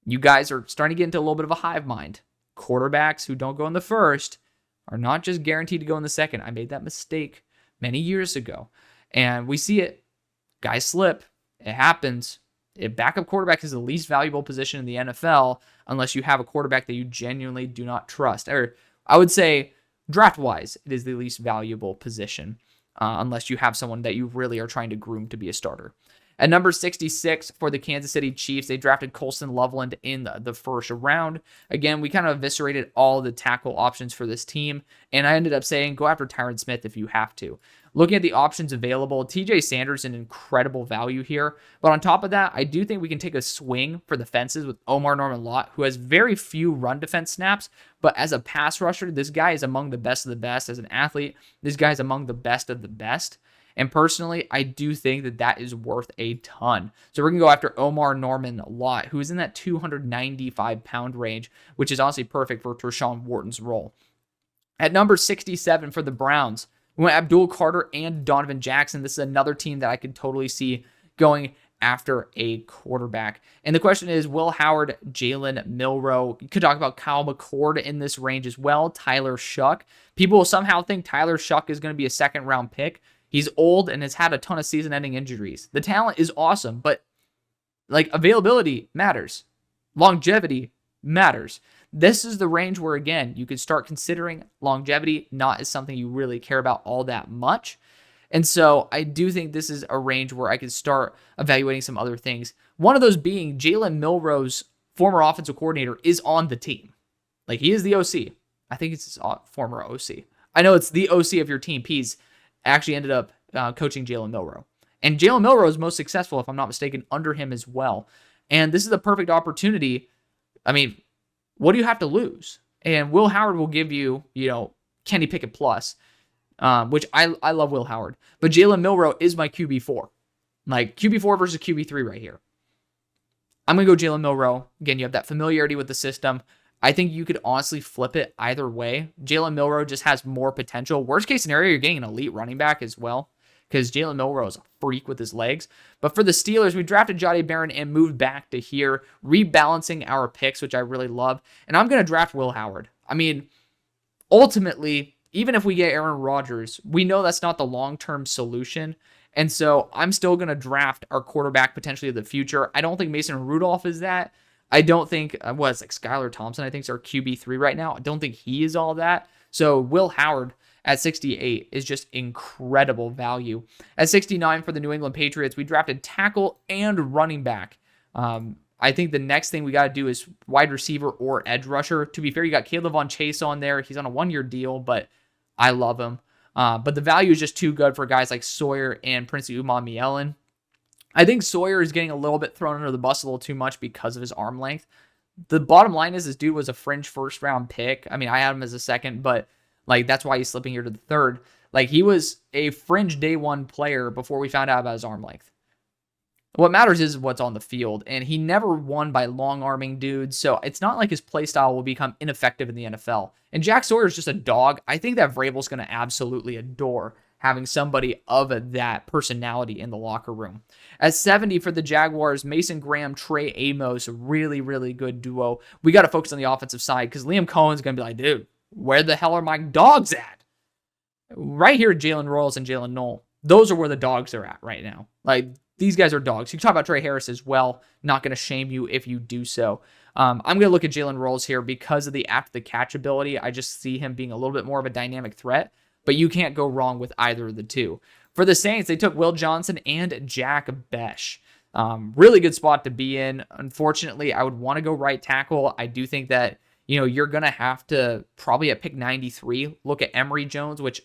You guys are starting to get into a little bit of a hive mind. Quarterbacks who don't go in the first are not just guaranteed to go in the second. I made that mistake many years ago. And we see it. Guys slip. It happens. A backup quarterback is the least valuable position in the NFL unless you have a quarterback that you genuinely do not trust. Or I would say draft-wise, it is the least valuable position unless you have someone that you really are trying to groom to be a starter. At number 66 for the Kansas City Chiefs, they drafted Colston Loveland in the first round. Again, we kind of eviscerated all the tackle options for this team, and I ended up saying go after Tyron Smith if you have to. Looking at the options available, TJ Sanders an incredible value here, but on top of that, I do think we can take a swing for the fences with Omar Norman-Lott, who has very few run defense snaps, but as a pass rusher, this guy is among the best of the best. As an athlete, this guy is among the best of the best. And personally, I do think that that is worth a ton. So we're going to go after Omar Norman-Lott, who is in that 295-pound range, which is honestly perfect for Tershawn Wharton's role. At number 67 for the Browns, we went Abdul Carter and Donovan Jackson. This is another team that I could totally see going after a quarterback. And the question is, Will Howard, Jalen Milroe? You could talk about Kyle McCord in this range as well. Tyler Shuck. People will somehow think Tyler Shuck is going to be a second-round pick. He's old and has had a ton of season-ending injuries. The talent is awesome, but like availability matters. Longevity matters. This is the range where, again, you could start considering longevity not as something you really care about all that much. And so I do think this is a range where I could start evaluating some other things. One of those being Jalen Milroe's former offensive coordinator is on the team. Like, he is the OC. I think it's his former OC. I know it's the OC of your team. He's actually ended up coaching Jalen Milroe. And Jalen Milroe is most successful, if I'm not mistaken, under him as well. And this is the perfect opportunity. I mean, what do you have to lose? And Will Howard will give you, Kenny Pickett plus, which I love Will Howard. But Jalen Milroe is my QB4. Like, QB4 versus QB3 right here. I'm going to go Jalen Milroe. Again, you have that familiarity with the system. I think you could honestly flip it either way. Jalen Milroe just has more potential. Worst case scenario, you're getting an elite running back as well, because Jalen Milroe is a freak with his legs. But for the Steelers, we drafted Jahdae Barron and moved back to here, rebalancing our picks, which I really love. And I'm going to draft Will Howard. I mean, ultimately, even if we get Aaron Rodgers, we know that's not the long-term solution. And so I'm still going to draft our quarterback potentially of the future. I don't think Mason Rudolph is that. I don't think, it's like Skylar Thompson, I think, is our QB3 right now. I don't think he is all that. So Will Howard at 68 is just incredible value. At 69 for the New England Patriots, we drafted tackle and running back. I think the next thing we got to do is wide receiver or edge rusher. To be fair, you got Caleb Von Chase on there. He's on a 1-year deal, but I love him. But the value is just too good for guys like Sawyer and Prince Umanmielen. I think Sawyer is getting a little bit thrown under the bus a little too much because of his arm length. The bottom line is this dude was a fringe first-round pick. I mean, I had him as a second, but like that's why he's slipping here to the third. Like, he was a fringe day one player before we found out about his arm length. What matters is what's on the field, and he never won by long-arming dudes, so it's not like his play style will become ineffective in the NFL. And Jack Sawyer is just a dog. I think that Vrabel's going to absolutely adore having somebody of that personality in the locker room. At 70 for the Jaguars, Mason Graham, Trey Amos, really, really good duo. We got to focus on the offensive side because Liam Cohen's going to be like, dude, where the hell are my dogs at? Right here, Jalen Royals and Jalen Knoll. Those are where the dogs are at right now. Like, these guys are dogs. You can talk about Trey Harris as well. Not going to shame you if you do so. I'm going to look at Jalen Royals here because of the after the catch ability. I just see him being a little bit more of a dynamic threat, but you can't go wrong with either of the two. For the Saints, they took Will Johnson and Jack Besh. Really good spot to be in. Unfortunately, I would want to go right tackle. I do think that, you're going to have to probably at pick 93, look at Emory Jones, which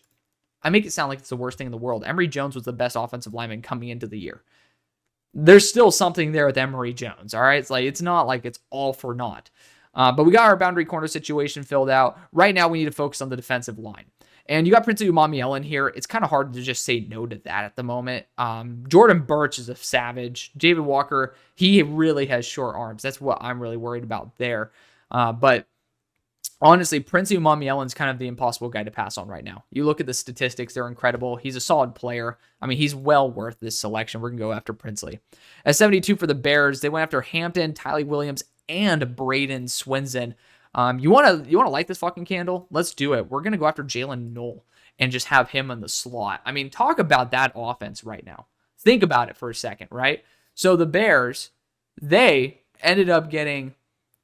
I make it sound like it's the worst thing in the world. Emory Jones was the best offensive lineman coming into the year. There's still something there with Emory Jones, all right? It's not like it's all for naught. But we got our boundary corner situation filled out. Right now, we need to focus on the defensive line. And you got Prince Umanmielen here. It's kind of hard to just say no to that at the moment. Jordan Birch is a savage. David Walker, he really has short arms. That's what I'm really worried about there. But honestly, Prince Umanmielen's kind of the impossible guy to pass on right now. You look at the statistics, they're incredible. He's a solid player. I mean, he's well worth this selection. We're going to go after Princely. At 72 for the Bears, they went after Hampton, Tylee Williams, and Braden Swinson. You want to light this fucking candle? Let's do it. We're going to go after Jalen Knoll and just have him in the slot. I mean, talk about that offense right now. Think about it for a second, right? So the Bears, they ended up getting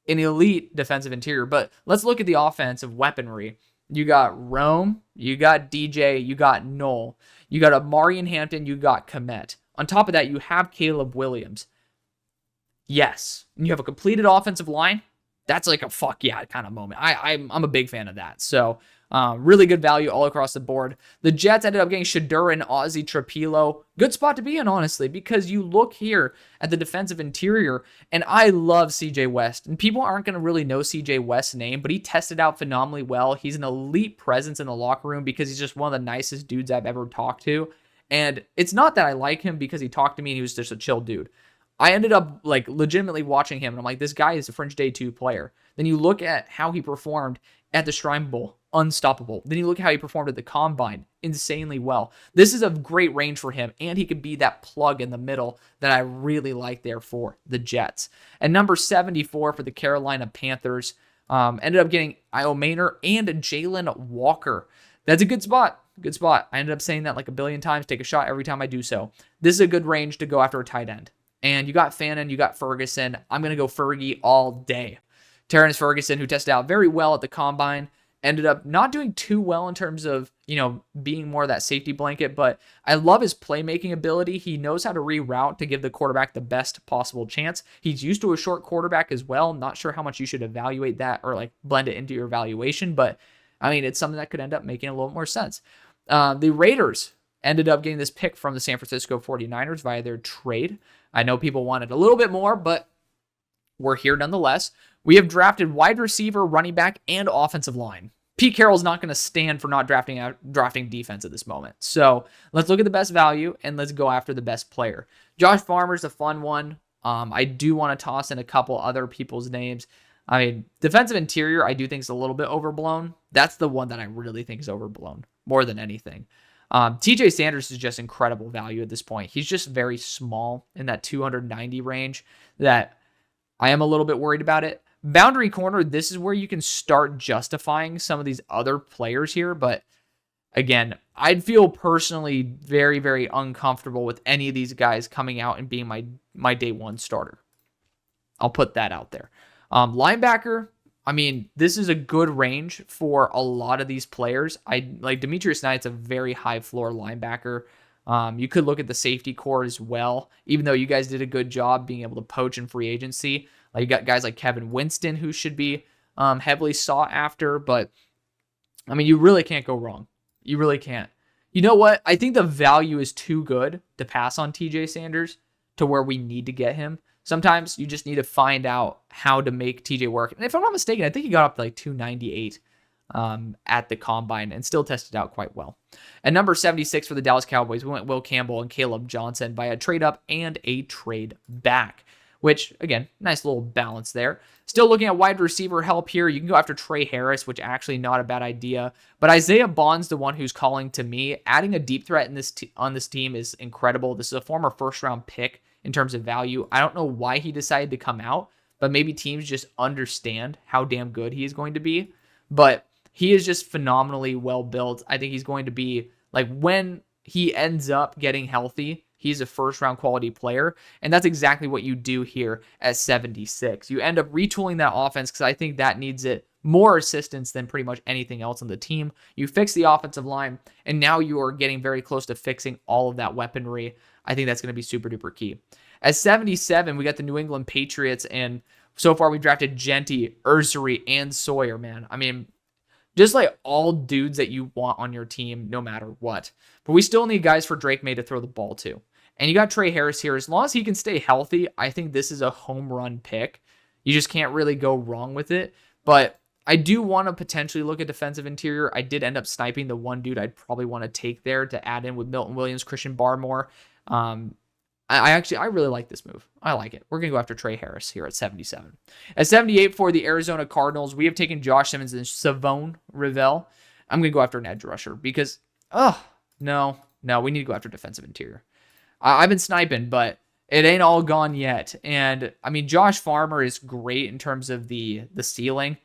an elite defensive interior, but let's look at the offensive weaponry. You got Rome, you got DJ, you got Knoll, you got Amari and Hampton, you got Komet. On top of that, you have Caleb Williams. Yes, and you have a completed offensive line. That's like a fuck yeah kind of moment. I'm a big fan of that. So really good value all across the board. The Jets ended up getting Shedeur and Ozzy Trapilo. Good spot to be in, honestly, because you look here at the defensive interior, and I love CJ West. And people aren't going to really know CJ West's name, but he tested out phenomenally well. He's an elite presence in the locker room because he's just one of the nicest dudes I've ever talked to. And it's not that I like him because he talked to me and he was just a chill dude. I ended up like legitimately watching him and I'm like, this guy is a fringe day 2 player. Then you look at how he performed at the Shrine Bowl, unstoppable. Then you look at how he performed at the Combine, insanely well. This is a great range for him, and he could be that plug in the middle that I really like there for the Jets. And number 74 for the Carolina Panthers, ended up getting Io Maynor and Jalen Walker. That's a good spot. Good spot. I ended up saying that like a billion times. Take a shot every time I do so. This is a good range to go after a tight end. And you got Fannin, you got Ferguson. I'm going to go Fergie all day. Terrence Ferguson, who tested out very well at the Combine, ended up not doing too well in terms of, being more of that safety blanket, but I love his playmaking ability. He knows how to reroute to give the quarterback the best possible chance. He's used to a short quarterback as well. Not sure how much you should evaluate that or like blend it into your evaluation, but I mean, it's something that could end up making a little more sense. The Raiders ended up getting this pick from the San Francisco 49ers via their trade. I know people wanted a little bit more, but we're here nonetheless. We have drafted wide receiver, running back, and offensive line. Pete Carroll's not going to stand for not drafting defense at this moment. So let's look at the best value and let's go after the best player. Josh Farmer's a fun one. I do want to toss in a couple other people's names. I mean, defensive interior, I do think is a little bit overblown. That's the one that I really think is overblown more than anything. TJ Sanders is just incredible value at this point. He's just very small in that 290 range that I am a little bit worried about it. Boundary corner, this is where you can start justifying some of these other players here. But again, I'd feel personally very, very uncomfortable with any of these guys coming out and being my day one starter. I'll put that out there. Linebacker, I mean, this is a good range for a lot of these players. I like Demetrius Knight's a very high floor linebacker. You could look at the safety core as well, even though you guys did a good job being able to poach in free agency. Like you got guys like Kevin Winston who should be heavily sought after, but I mean, you really can't go wrong. You really can't. You know what? I think the value is too good to pass on TJ Sanders to where we need to get him. Sometimes you just need to find out how to make TJ work. And if I'm not mistaken, I think he got up to like 298 at the combine and still tested out quite well. At number 76 for the Dallas Cowboys, we went Will Campbell and Caleb Johnson by a trade up and a trade back, which, again, nice little balance there. Still looking at wide receiver help here. You can go after Trey Harris, which actually not a bad idea. But Isaiah Bond's the one who's calling to me. Adding a deep threat in this on this team is incredible. This is a former first-round pick in terms of value. I don't know why he decided to come out, but maybe teams just understand how damn good he is going to be. But he is just phenomenally well built. I think he's going to be, like, when he ends up getting healthy, he's a first-round quality player, and that's exactly what you do here at 76. You end up retooling that offense because I think that needs it more assistance than pretty much anything else on the team. You fix the offensive line, and now you are getting very close to fixing all of that weaponry. I think that's going to be super-duper key. At 77, we got the New England Patriots, and so far we drafted Genty, Ursery, and Sawyer, man. I mean, just like all dudes that you want on your team, no matter what. But we still need guys for Drake May to throw the ball to. And you got Trey Harris here. As long as he can stay healthy, I think this is a home run pick. You just can't really go wrong with it. But I do want to potentially look at defensive interior. I did end up sniping the one dude I'd probably want to take there to add in with Milton Williams, Christian Barmore. I really like this move. I like it. We're going to go after Trey Harris here at 77. At 78 for the Arizona Cardinals, we have taken Josh Simmons and Savone Rivell. I'm going to go after an edge rusher because, no, we need to go after defensive interior. I've been sniping, but it ain't all gone yet. And, I mean, Josh Farmer is great in terms of the ceiling.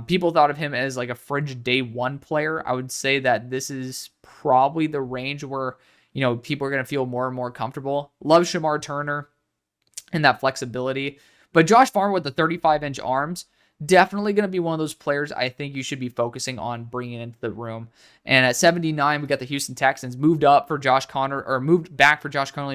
People thought of him as like a fringe day one player. I would say that this is probably the range where, you know, people are going to feel more and more comfortable. Love Shamar Turner and that flexibility. But Josh Farmer with the 35-inch arms, definitely going to be one of those players I think you should be focusing on bringing into the room. And at 79, we got the Houston Texans moved back for Josh Connerly,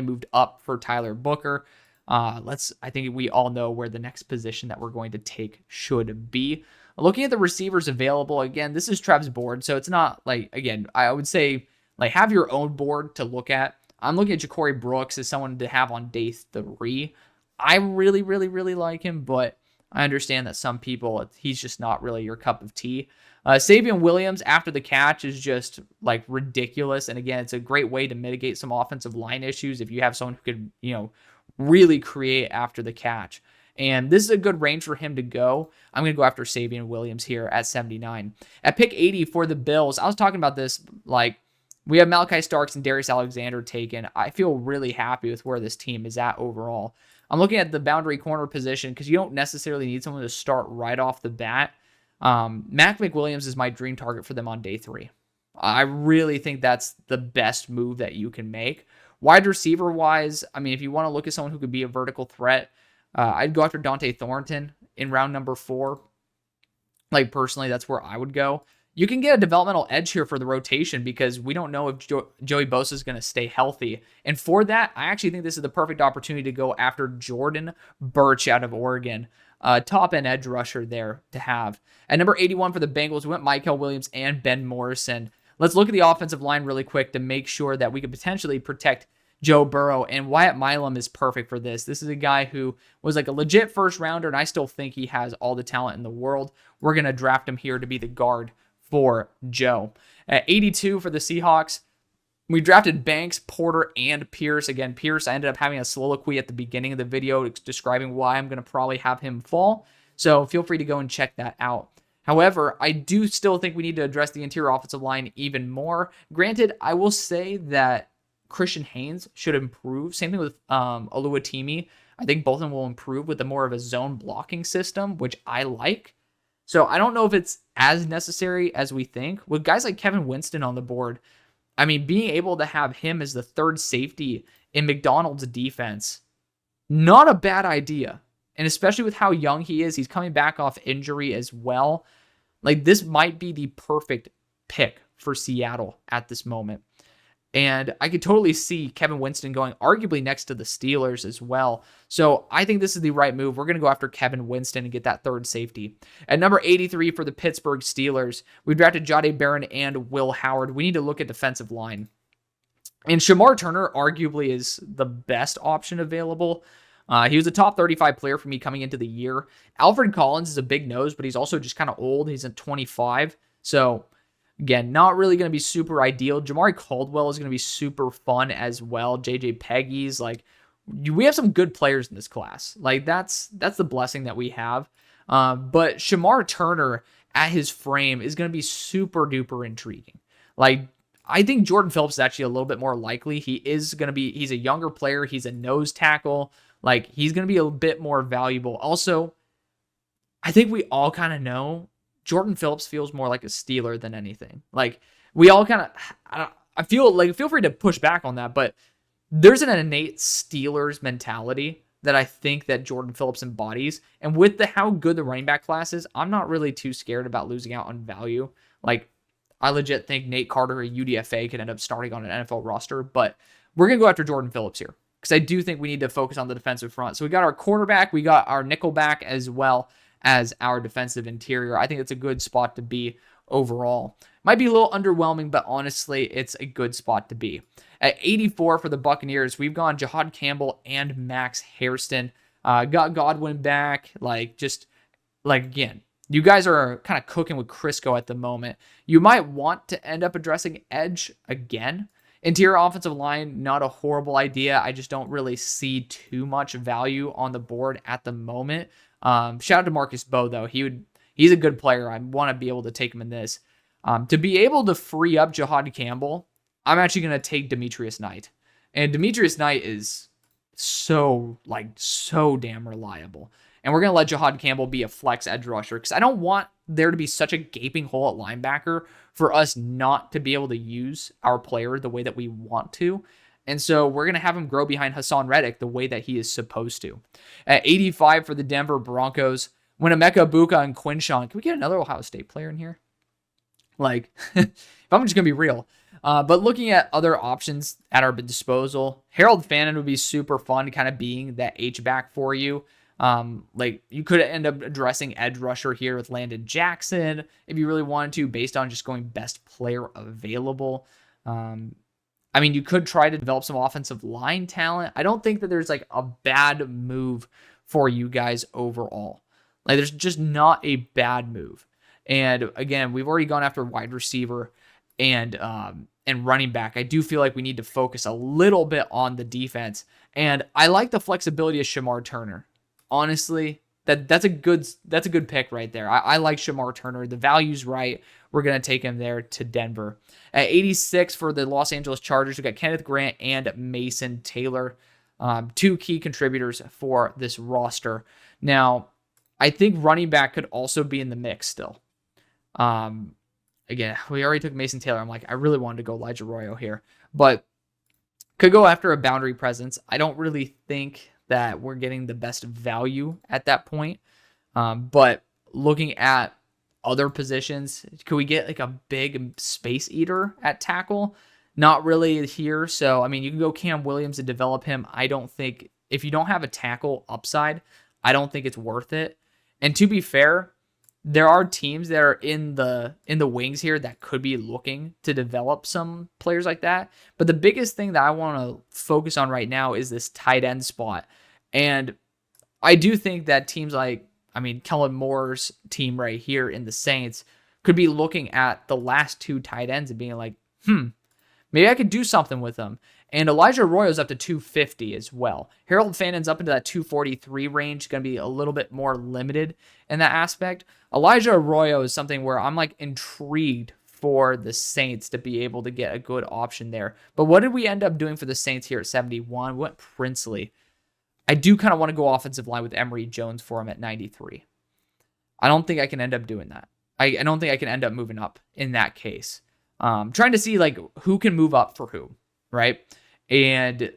moved up for Tyler Booker. I think we all know where the next position that we're going to take should be. Looking at the receivers available, again, this is Trev's board, so it's not like, again, I would say, like, have your own board to look at. I'm looking at Ja'Cory Brooks as someone to have on day 3. I really, really, really like him, but I understand that some people, he's just not really your cup of tea. Savion Williams after the catch is just, like, ridiculous. And again, it's a great way to mitigate some offensive line issues if you have someone who could, you know, really create after the catch. And this is a good range for him to go. I'm going to go after Savion Williams here at 79. At pick 80 for the Bills, I was talking about this, like, we have Malachi Starks and Darius Alexander taken. I feel really happy with where this team is at overall. I'm looking at the boundary corner position because you don't necessarily need someone to start right off the bat. Mac McWilliams is my dream target for them on day 3. I really think that's the best move that you can make. Wide receiver wise, I mean, if you want to look at someone who could be a vertical threat, I'd go after Dante Thornton in round number 4. Like, personally, that's where I would go. You can get a developmental edge here for the rotation because we don't know if Joey Bosa is going to stay healthy. And for that, I actually think this is the perfect opportunity to go after Jordan Birch out of Oregon. Top-end edge rusher there to have. At number 81 for the Bengals, we went Michael Williams and Ben Morrison. Let's look at the offensive line really quick to make sure that we could potentially protect Joe Burrow, and Wyatt Milam is perfect for this. This is a guy who was like a legit first rounder, and I still think he has all the talent in the world. We're going to draft him here to be the guard for Joe. At 82 for the Seahawks, we drafted Banks, Porter, and Pierce. Again, Pierce, I ended up having a soliloquy at the beginning of the video describing why I'm going to probably have him fall, so feel free to go and check that out. However, I do still think we need to address the interior offensive line even more. Granted, I will say that Christian Haynes should improve. Same thing with Oluwatimi. I think both of them will improve with more of a zone blocking system, which I like. So I don't know if it's as necessary as we think. With guys like Kevin Winston on the board, I mean, being able to have him as the third safety in McDonald's defense, not a bad idea. And especially with how young he is, he's coming back off injury as well. Like, this might be the perfect pick for Seattle at this moment. And I could totally see Kevin Winston going arguably next to the Steelers as well. So I think this is the right move. We're going to go after Kevin Winston and get that third safety. At number 83 for the Pittsburgh Steelers, we drafted Jahdae Barron and Will Howard. We need to look at defensive line. And Shamar Turner arguably is the best option available. He was a top 35 player for me coming into the year. Alfred Collins is a big nose, but he's also just kind of old. He's at 25. So again, not really going to be super ideal. Jamari Caldwell is going to be super fun as well. JJ Peggy's like, we have some good players in this class. Like that's the blessing that we have. But Shamar Turner at his frame is going to be super duper intriguing. Like I think Jordan Phillips is actually a little bit more likely. He's a younger player. He's a nose tackle. Like he's going to be a bit more valuable. Also, I think we all kind of know Jordan Phillips feels more like a Steeler than anything. Like we all kind of, I feel free to push back on that, but there's an innate Steelers mentality that I think that Jordan Phillips embodies. And with how good the running back class is, I'm not really too scared about losing out on value. Like I legit think Nate Carter or UDFA could end up starting on an NFL roster, but we're going to go after Jordan Phillips here because I do think we need to focus on the defensive front. So we got our quarterback, we got our nickel back as well as our defensive interior. I think it's a good spot to be overall. Might be a little underwhelming, but honestly, it's a good spot to be. At 84 for the Buccaneers, we've gone Jahad Campbell and Max Hairston. Got Godwin back. Again, you guys are kind of cooking with Crisco at the moment. You might want to end up addressing edge again. Interior offensive line, not a horrible idea. I just don't really see too much value on the board at the moment. Shout out to Marcus Bowe, though. He's a good player. I want to be able to take him in this. To be able to free up Jahad Campbell, I'm actually going to take Demetrius Knight. And Demetrius Knight is so damn reliable. And we're going to let Jahad Campbell be a flex edge rusher because I don't want there to be such a gaping hole at linebacker for us not to be able to use our player the way that we want to. And so we're going to have him grow behind Hassan Reddick the way that he is supposed to. At 85 for the Denver Broncos, Winnameka Buka and Quinshawn. Can we get another Ohio State player in here? Like, if I'm just going to be real. But looking at other options at our disposal, Harold Fannin would be super fun, kind of being that H-back for you. You could end up addressing edge rusher here with Landon Jackson if you really wanted to, based on just going best player available. You could try to develop some offensive line talent. I don't think that there's like a bad move for you guys overall. Like there's just not a bad move. And again, we've already gone after wide receiver and running back. I do feel like we need to focus a little bit on the defense. And I like the flexibility of Shamar Turner. Honestly, that's a good pick right there. I like Shamar Turner. The value's right. We're going to take him there to Denver. At 86 for the Los Angeles Chargers, we got Kenneth Grant and Mason Taylor, two key contributors for this roster. Now, I think running back could also be in the mix still. Again, we already took Mason Taylor. I'm like, I really wanted to go Elijah Arroyo here, but could go after a boundary presence. I don't really think that we're getting the best value at that point. But looking at other positions, could we get like a big space eater at tackle? Not really here. So, you can go Cam Williams and develop him. I don't think, if you don't have a tackle upside, I don't think it's worth it. And to be fair, there are teams that are in the wings here that could be looking to develop some players like that. But the biggest thing that I want to focus on right now is this tight end spot. And I do think that teams like, Kellen Moore's team right here in the Saints could be looking at the last two tight ends and being like, maybe I could do something with them. And Elijah Arroyo's up to 250 as well. Harold Fannin's up into that 243 range. Going to be a little bit more limited in that aspect. Elijah Arroyo is something where I'm like intrigued for the Saints to be able to get a good option there. But what did we end up doing for the Saints here at 71? We went Princely. I do kind of want to go offensive line with Emory Jones for him at 93. I don't think I can end up doing that. I don't think I can end up moving up in that case. Trying to see like who can move up for who, right? And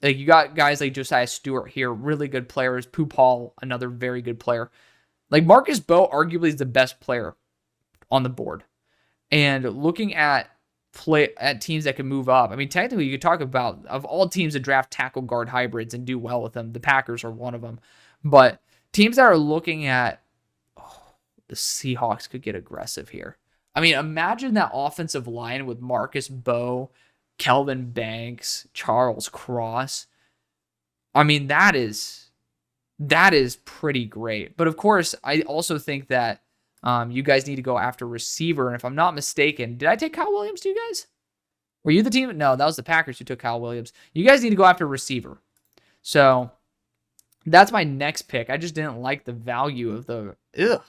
like you got guys like Josiah Stewart here, really good players. Pooh, another very good player. Like Marcus Bowe arguably is the best player on the board. And looking at teams that can move up. Technically you could talk about, of all teams that draft tackle guard hybrids and do well with them, the Packers are one of them. But teams that are looking at, the Seahawks could get aggressive here. Imagine that offensive line with Marcus Bowe, Kelvin Banks, Charles Cross. That is pretty great. But of course, I also think that You guys need to go after receiver. And if I'm not mistaken, did I take Kyle Williams to you guys? Were you the team? No, that was the Packers who took Kyle Williams. You guys need to go after receiver. So that's my next pick. I just didn't like the value of the... Ugh.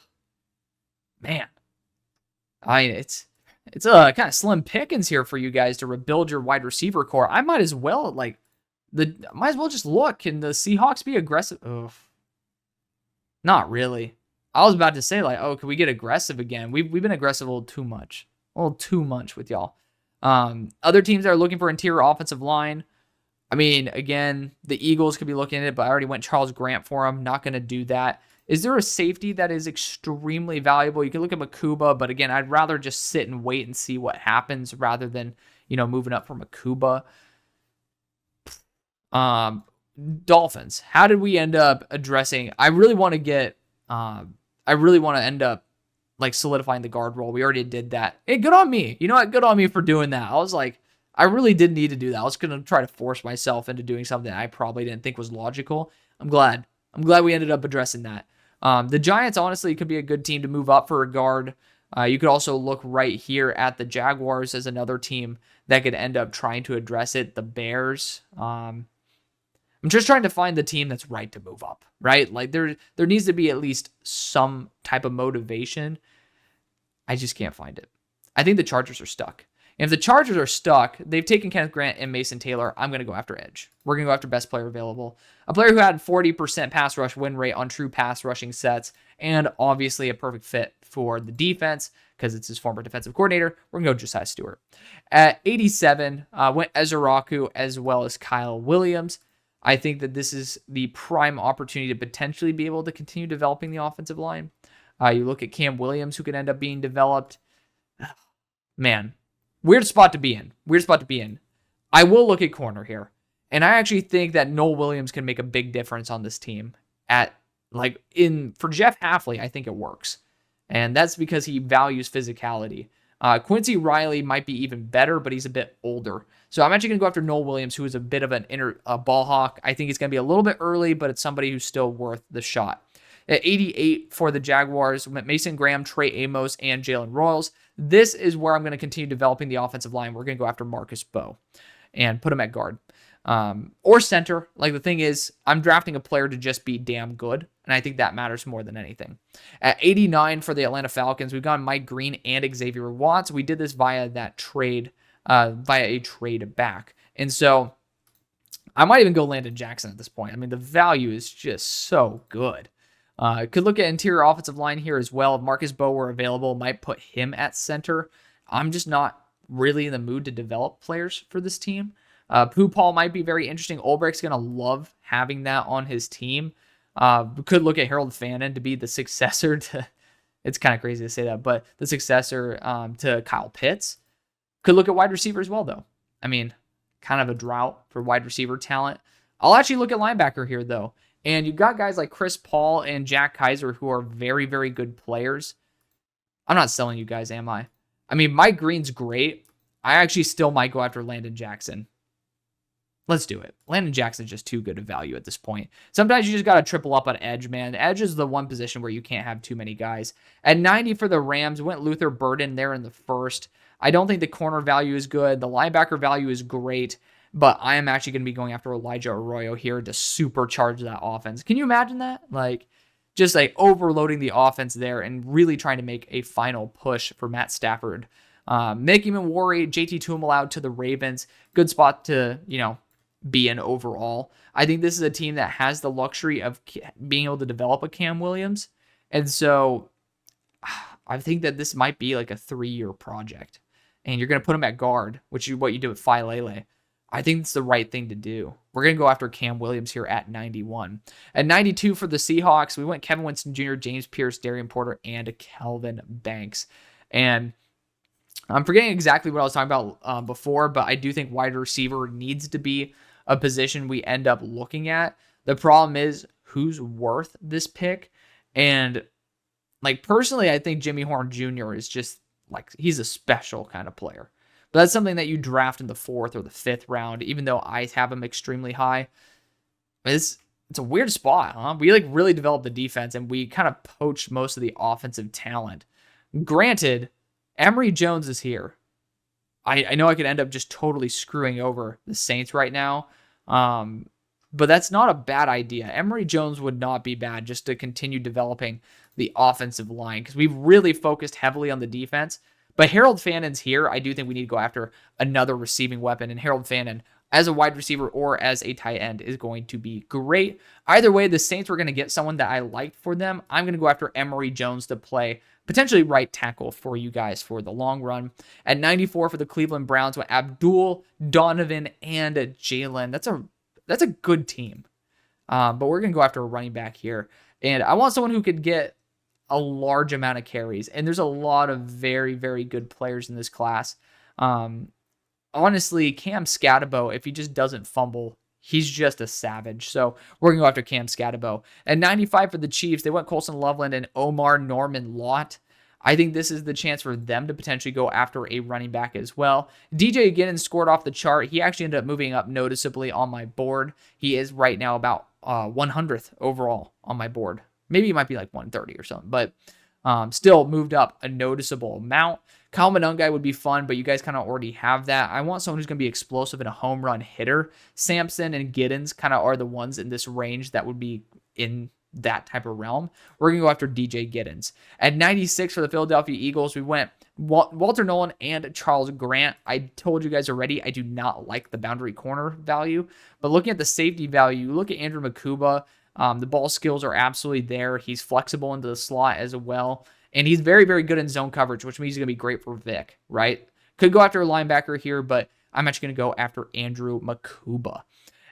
Man. I mean, it's a kind of slim pickings here for you guys to rebuild your wide receiver core. I might as well, just look. Can the Seahawks be aggressive? Ugh. Not really. I was about to say, can we get aggressive again? We've been aggressive a little too much. A little too much with y'all. Other teams that are looking for interior offensive line. I mean, again, the Eagles could be looking at it, but I already went Charles Grant for them. Not going to do that. Is there a safety that is extremely valuable? You can look at Makuba, but again, I'd rather just sit and wait and see what happens rather than, moving up for Makuba. Dolphins. How did we end up addressing? I really want to end up solidifying the guard role. We already did that. Hey, good on me. You know what? Good on me for doing that. I was like, I really didn't need to do that. I was going to try to force myself into doing something I probably didn't think was logical. I'm glad we ended up addressing that. The Giants, honestly, could be a good team to move up for a guard. You could also look right here at the Jaguars as another team that could end up trying to address it. The Bears. I'm just trying to find the team that's right to move up, right? There needs to be at least some type of motivation. I just can't find it. I think the Chargers are stuck. And if the Chargers are stuck, they've taken Kenneth Grant and Mason Taylor. I'm going to go after edge. We're going to go after best player available. A player who had 40% pass rush win rate on true pass rushing sets, and obviously a perfect fit for the defense because it's his former defensive coordinator. We're going to go Josiah Stewart. At 87, went Ezraku as well as Kyle Williams. I think that this is the prime opportunity to potentially be able to continue developing the offensive line. You look at Cam Williams, who could end up being developed. Man, weird spot to be in. I will look at corner here. And I actually think that Noel Williams can make a big difference on this team. For Jeff Hafley, I think it works. And that's because he values physicality. Quincy Riley might be even better, but he's a bit older. So I'm actually going to go after Noel Williams, who is a bit of an ball hawk. I think he's going to be a little bit early, but it's somebody who's still worth the shot. At 88 for the Jaguars, Mason Graham, Trey Amos, and Jalen Royals. This is where I'm going to continue developing the offensive line. We're going to go after Marcus Bowe and put him at guard. Or center. The thing is, I'm drafting a player to just be damn good, and I think that matters more than anything. At 89 for the Atlanta Falcons, we've got Mike Green and Xavier Watts. We did this via that trade, via a trade back. And so I might even go Landon Jackson at this point. I mean, the value is just so good. Could look at interior offensive line here as well. If Marcus Bowe were available, might put him at center. I'm just not really in the mood to develop players for this team. Pooh Paul might be very interesting. Ulbricht's going to love having that on his team. Could look at Harold Fannin to be the successor to, it's kind of crazy to say that, but the successor to Kyle Pitts. Could look at wide receiver as well, though. I mean, kind of a drought for wide receiver talent. I'll actually look at linebacker here, though. And you've got guys like Chris Paul and Jack Kaiser who are very, very good players. I'm not selling you guys, am I? I mean, Mike Green's great. I actually still might go after Landon Jackson. Let's do it. Landon Jackson's just too good a value at this point. Sometimes you just got to triple up on edge, man. Edge is the one position where you can't have too many guys. At 90 for the Rams, went Luther Burden there in the first. I don't think the corner value is good. The linebacker value is great. But I am actually going to be going after Elijah Arroyo here to supercharge that offense. Can you imagine that? Just overloading the offense there and really trying to make a final push for Matt Stafford. Mickey Mawari, JT Tuimoloau to the Ravens. Good spot to, be in overall. I think this is a team that has the luxury of being able to develop a Cam Williams. And so I think that this might be a 3-year project. And you're going to put him at guard, which is what you do with Failele. I think it's the right thing to do. We're going to go after Cam Williams here at 91. At 92 for the Seahawks, we went Kevin Winston Jr., James Pierce, Darian Porter, and Kelvin Banks. And I'm forgetting exactly what I was talking about before, but I do think wide receiver needs to be a position we end up looking at. The problem is who's worth this pick. And personally, I think Jimmy Horn Jr. is just he's a special kind of player. But that's something that you draft in the 4th or the 5th round, even though I have him extremely high. it's a weird spot, huh? We like really developed the defense and we kind of poached most of the offensive talent. Granted, Emory Jones is here. I know I could end up just totally screwing over the Saints right now. But that's not a bad idea. Emory Jones would not be bad just to continue developing the offensive line because we've really focused heavily on the defense. But Harold Fannon's here. I do think we need to go after another receiving weapon, and Harold Fannon as a wide receiver or as a tight end is going to be great. Either way, the Saints were going to get someone that I liked for them. I'm going to go after Emory Jones to play potentially right tackle for you guys for the long run. At 94 for the Cleveland Browns with Abdul, Donovan, and Jalen. That's a good team. But we're going to go after a running back here. And I want someone who could get a large amount of carries. And there's a lot of very, very good players in this class. Honestly, Cam Scatabo, if he just doesn't fumble, he's just a savage. So we're going to go after Cam Scatabo. At 95 for the Chiefs, they went Colson Loveland and Omar Norman Lott. I think this is the chance for them to potentially go after a running back as well. DJ Giddens scored off the chart. He actually ended up moving up noticeably on my board. He is right now about 100th overall on my board. Maybe he might be like 130 or something, but still moved up a noticeable amount. Kyle Monungai would be fun, but you guys kind of already have that. I want someone who's going to be explosive and a home run hitter. Sampson and Giddens kind of are the ones in this range that would be in that type of realm. We're going to go after DJ Giddens. At 96 for the Philadelphia Eagles, we went Walter Nolan and Charles Grant. I told you guys already, I do not like the boundary corner value, but looking at the safety value, you look at Andrew Makuba, the ball skills are absolutely there. He's flexible into the slot as well. And he's very, very good in zone coverage, which means he's going to be great for Vic, right? Could go after a linebacker here, but I'm actually going to go after Andrew Makuba.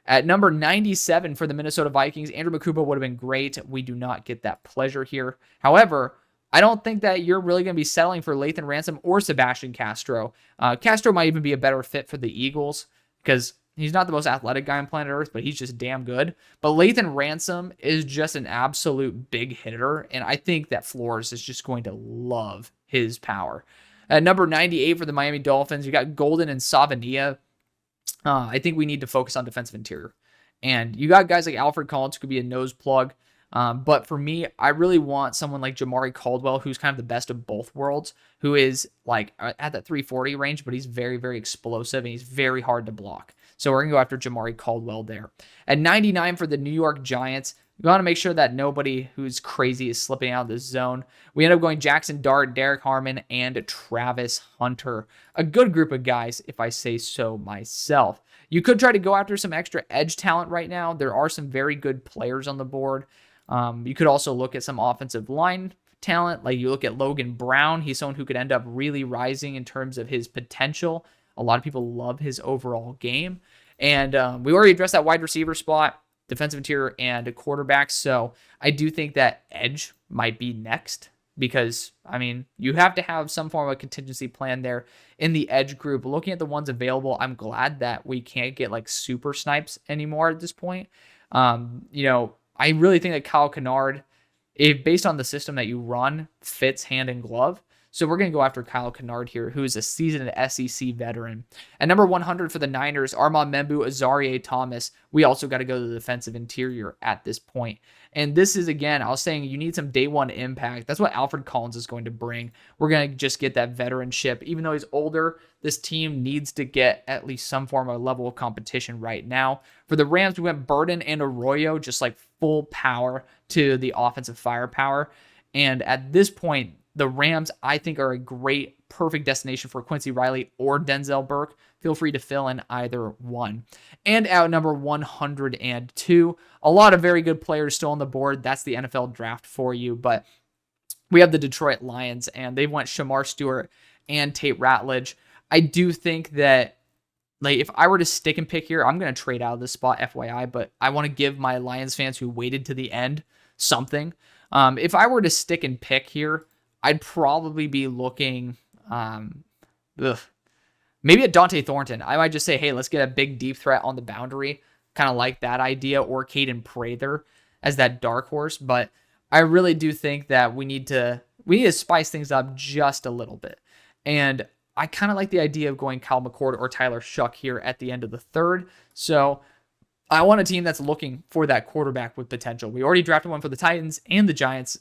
At number 97 for the Minnesota Vikings, Andrew Makuba would have been great. We do not get that pleasure here. However, I don't think that you're really going to be settling for Lathan Ransom or Sebastian Castro. Castro might even be a better fit for the Eagles because he's not the most athletic guy on planet Earth, but he's just damn good. But Lathan Ransom is just an absolute big hitter, and I think that Flores is just going to love his power. At number 98 for the Miami Dolphins, you got Golden and Savania. I think we need to focus on defensive interior. And you got guys like Alfred Collins who could be a nose plug. But for me, I really want someone like Jamari Caldwell, who's kind of the best of both worlds, who is like at that 340 range, but he's very, very explosive and he's very hard to block. So we're going to go after Jamari Caldwell there. At 99 for the New York Giants, we want to make sure that nobody who's crazy is slipping out of this zone. We end up going Jackson Dart, Derek Harmon, and Travis Hunter. A good group of guys, if I say so myself. You could try to go after some extra edge talent right now. There are some very good players on the board. You could also look at some offensive line talent. Like you look at Logan Brown. He's someone who could end up really rising in terms of his potential. A lot of people love his overall game. And we already addressed that wide receiver spot, defensive interior, and a quarterback. So I do think that edge might be next because, I mean, you have to have some form of a contingency plan there in the edge group. Looking at the ones available, I'm glad that we can't get like super snipes anymore at this point. I really think that Kyle Kennard, if based on the system that you run, fits hand in glove. So we're going to go after Kyle Kennard here, who is a seasoned SEC veteran. At number 100 for the Niners, Armand Membu, Azarie Thomas. We also got to go to the defensive interior at this point. And this is, again, I was saying you need some day one impact. That's what Alfred Collins is going to bring. We're going to just get that veteranship. Even though he's older, this team needs to get at least some form of level of competition right now. For the Rams, we went Burden and Arroyo, just like full power to the offensive firepower. And at this point, the Rams, I think, are a great, perfect destination for Quincy Riley or Denzel Burke. Feel free to fill in either one. And at number 102, a lot of very good players still on the board. That's the NFL draft for you. But we have the Detroit Lions, and they went Shamar Stewart and Tate Ratledge. I do think that, like, if I were to stick and pick here, I'm going to trade out of this spot, FYI, but I want to give my Lions fans who waited to the end something. If I were to stick and pick here, I'd probably be looking maybe at Dante Thornton. I might just say, hey, let's get a big deep threat on the boundary. Kind of like that idea, or Caden Prather as that dark horse. But I really do think that we need to spice things up just a little bit. And I kind of like the idea of going Kyle McCord or Tyler Shuck here at the end of the third. So I want a team that's looking for that quarterback with potential. We already drafted one for the Titans and the Giants.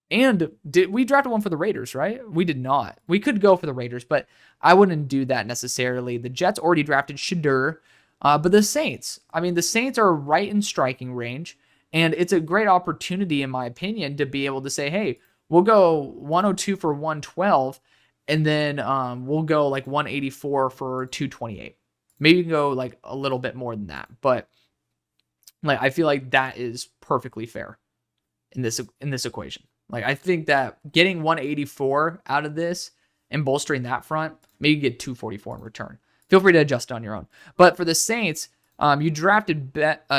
And we drafted one for the Raiders, right? We did not. We could go for the Raiders, but I wouldn't do that necessarily. The Jets already drafted Shedeur, but the Saints, I mean, the Saints are right in striking range, and it's a great opportunity, in my opinion, to be able to say, hey, we'll go 102 for 112, and then we'll go like 184 for 228. Maybe you can go like a little bit more than that, but like I feel like that is perfectly fair in this equation. Like, I think that getting 184 out of this and bolstering that front, maybe you get 244 in return. Feel free to adjust on your own. But for the Saints, you drafted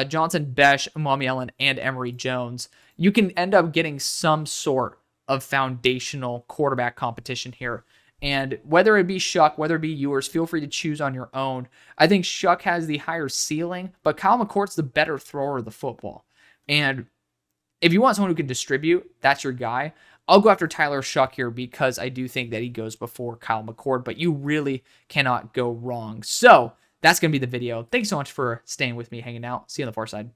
Johnson, Besh, Umami Ellen, and Emory Jones. You can end up getting some sort of foundational quarterback competition here. And whether it be Shuck, whether it be Ewers, feel free to choose on your own. I think Shuck has the higher ceiling, but Kyle McCourt's the better thrower of the football. And if you want someone who can distribute, that's your guy. I'll go after Tyler Shuck here because I do think that he goes before Kyle McCord, but you really cannot go wrong. So that's going to be the video. Thanks so much for staying with me, hanging out. See you on the far side.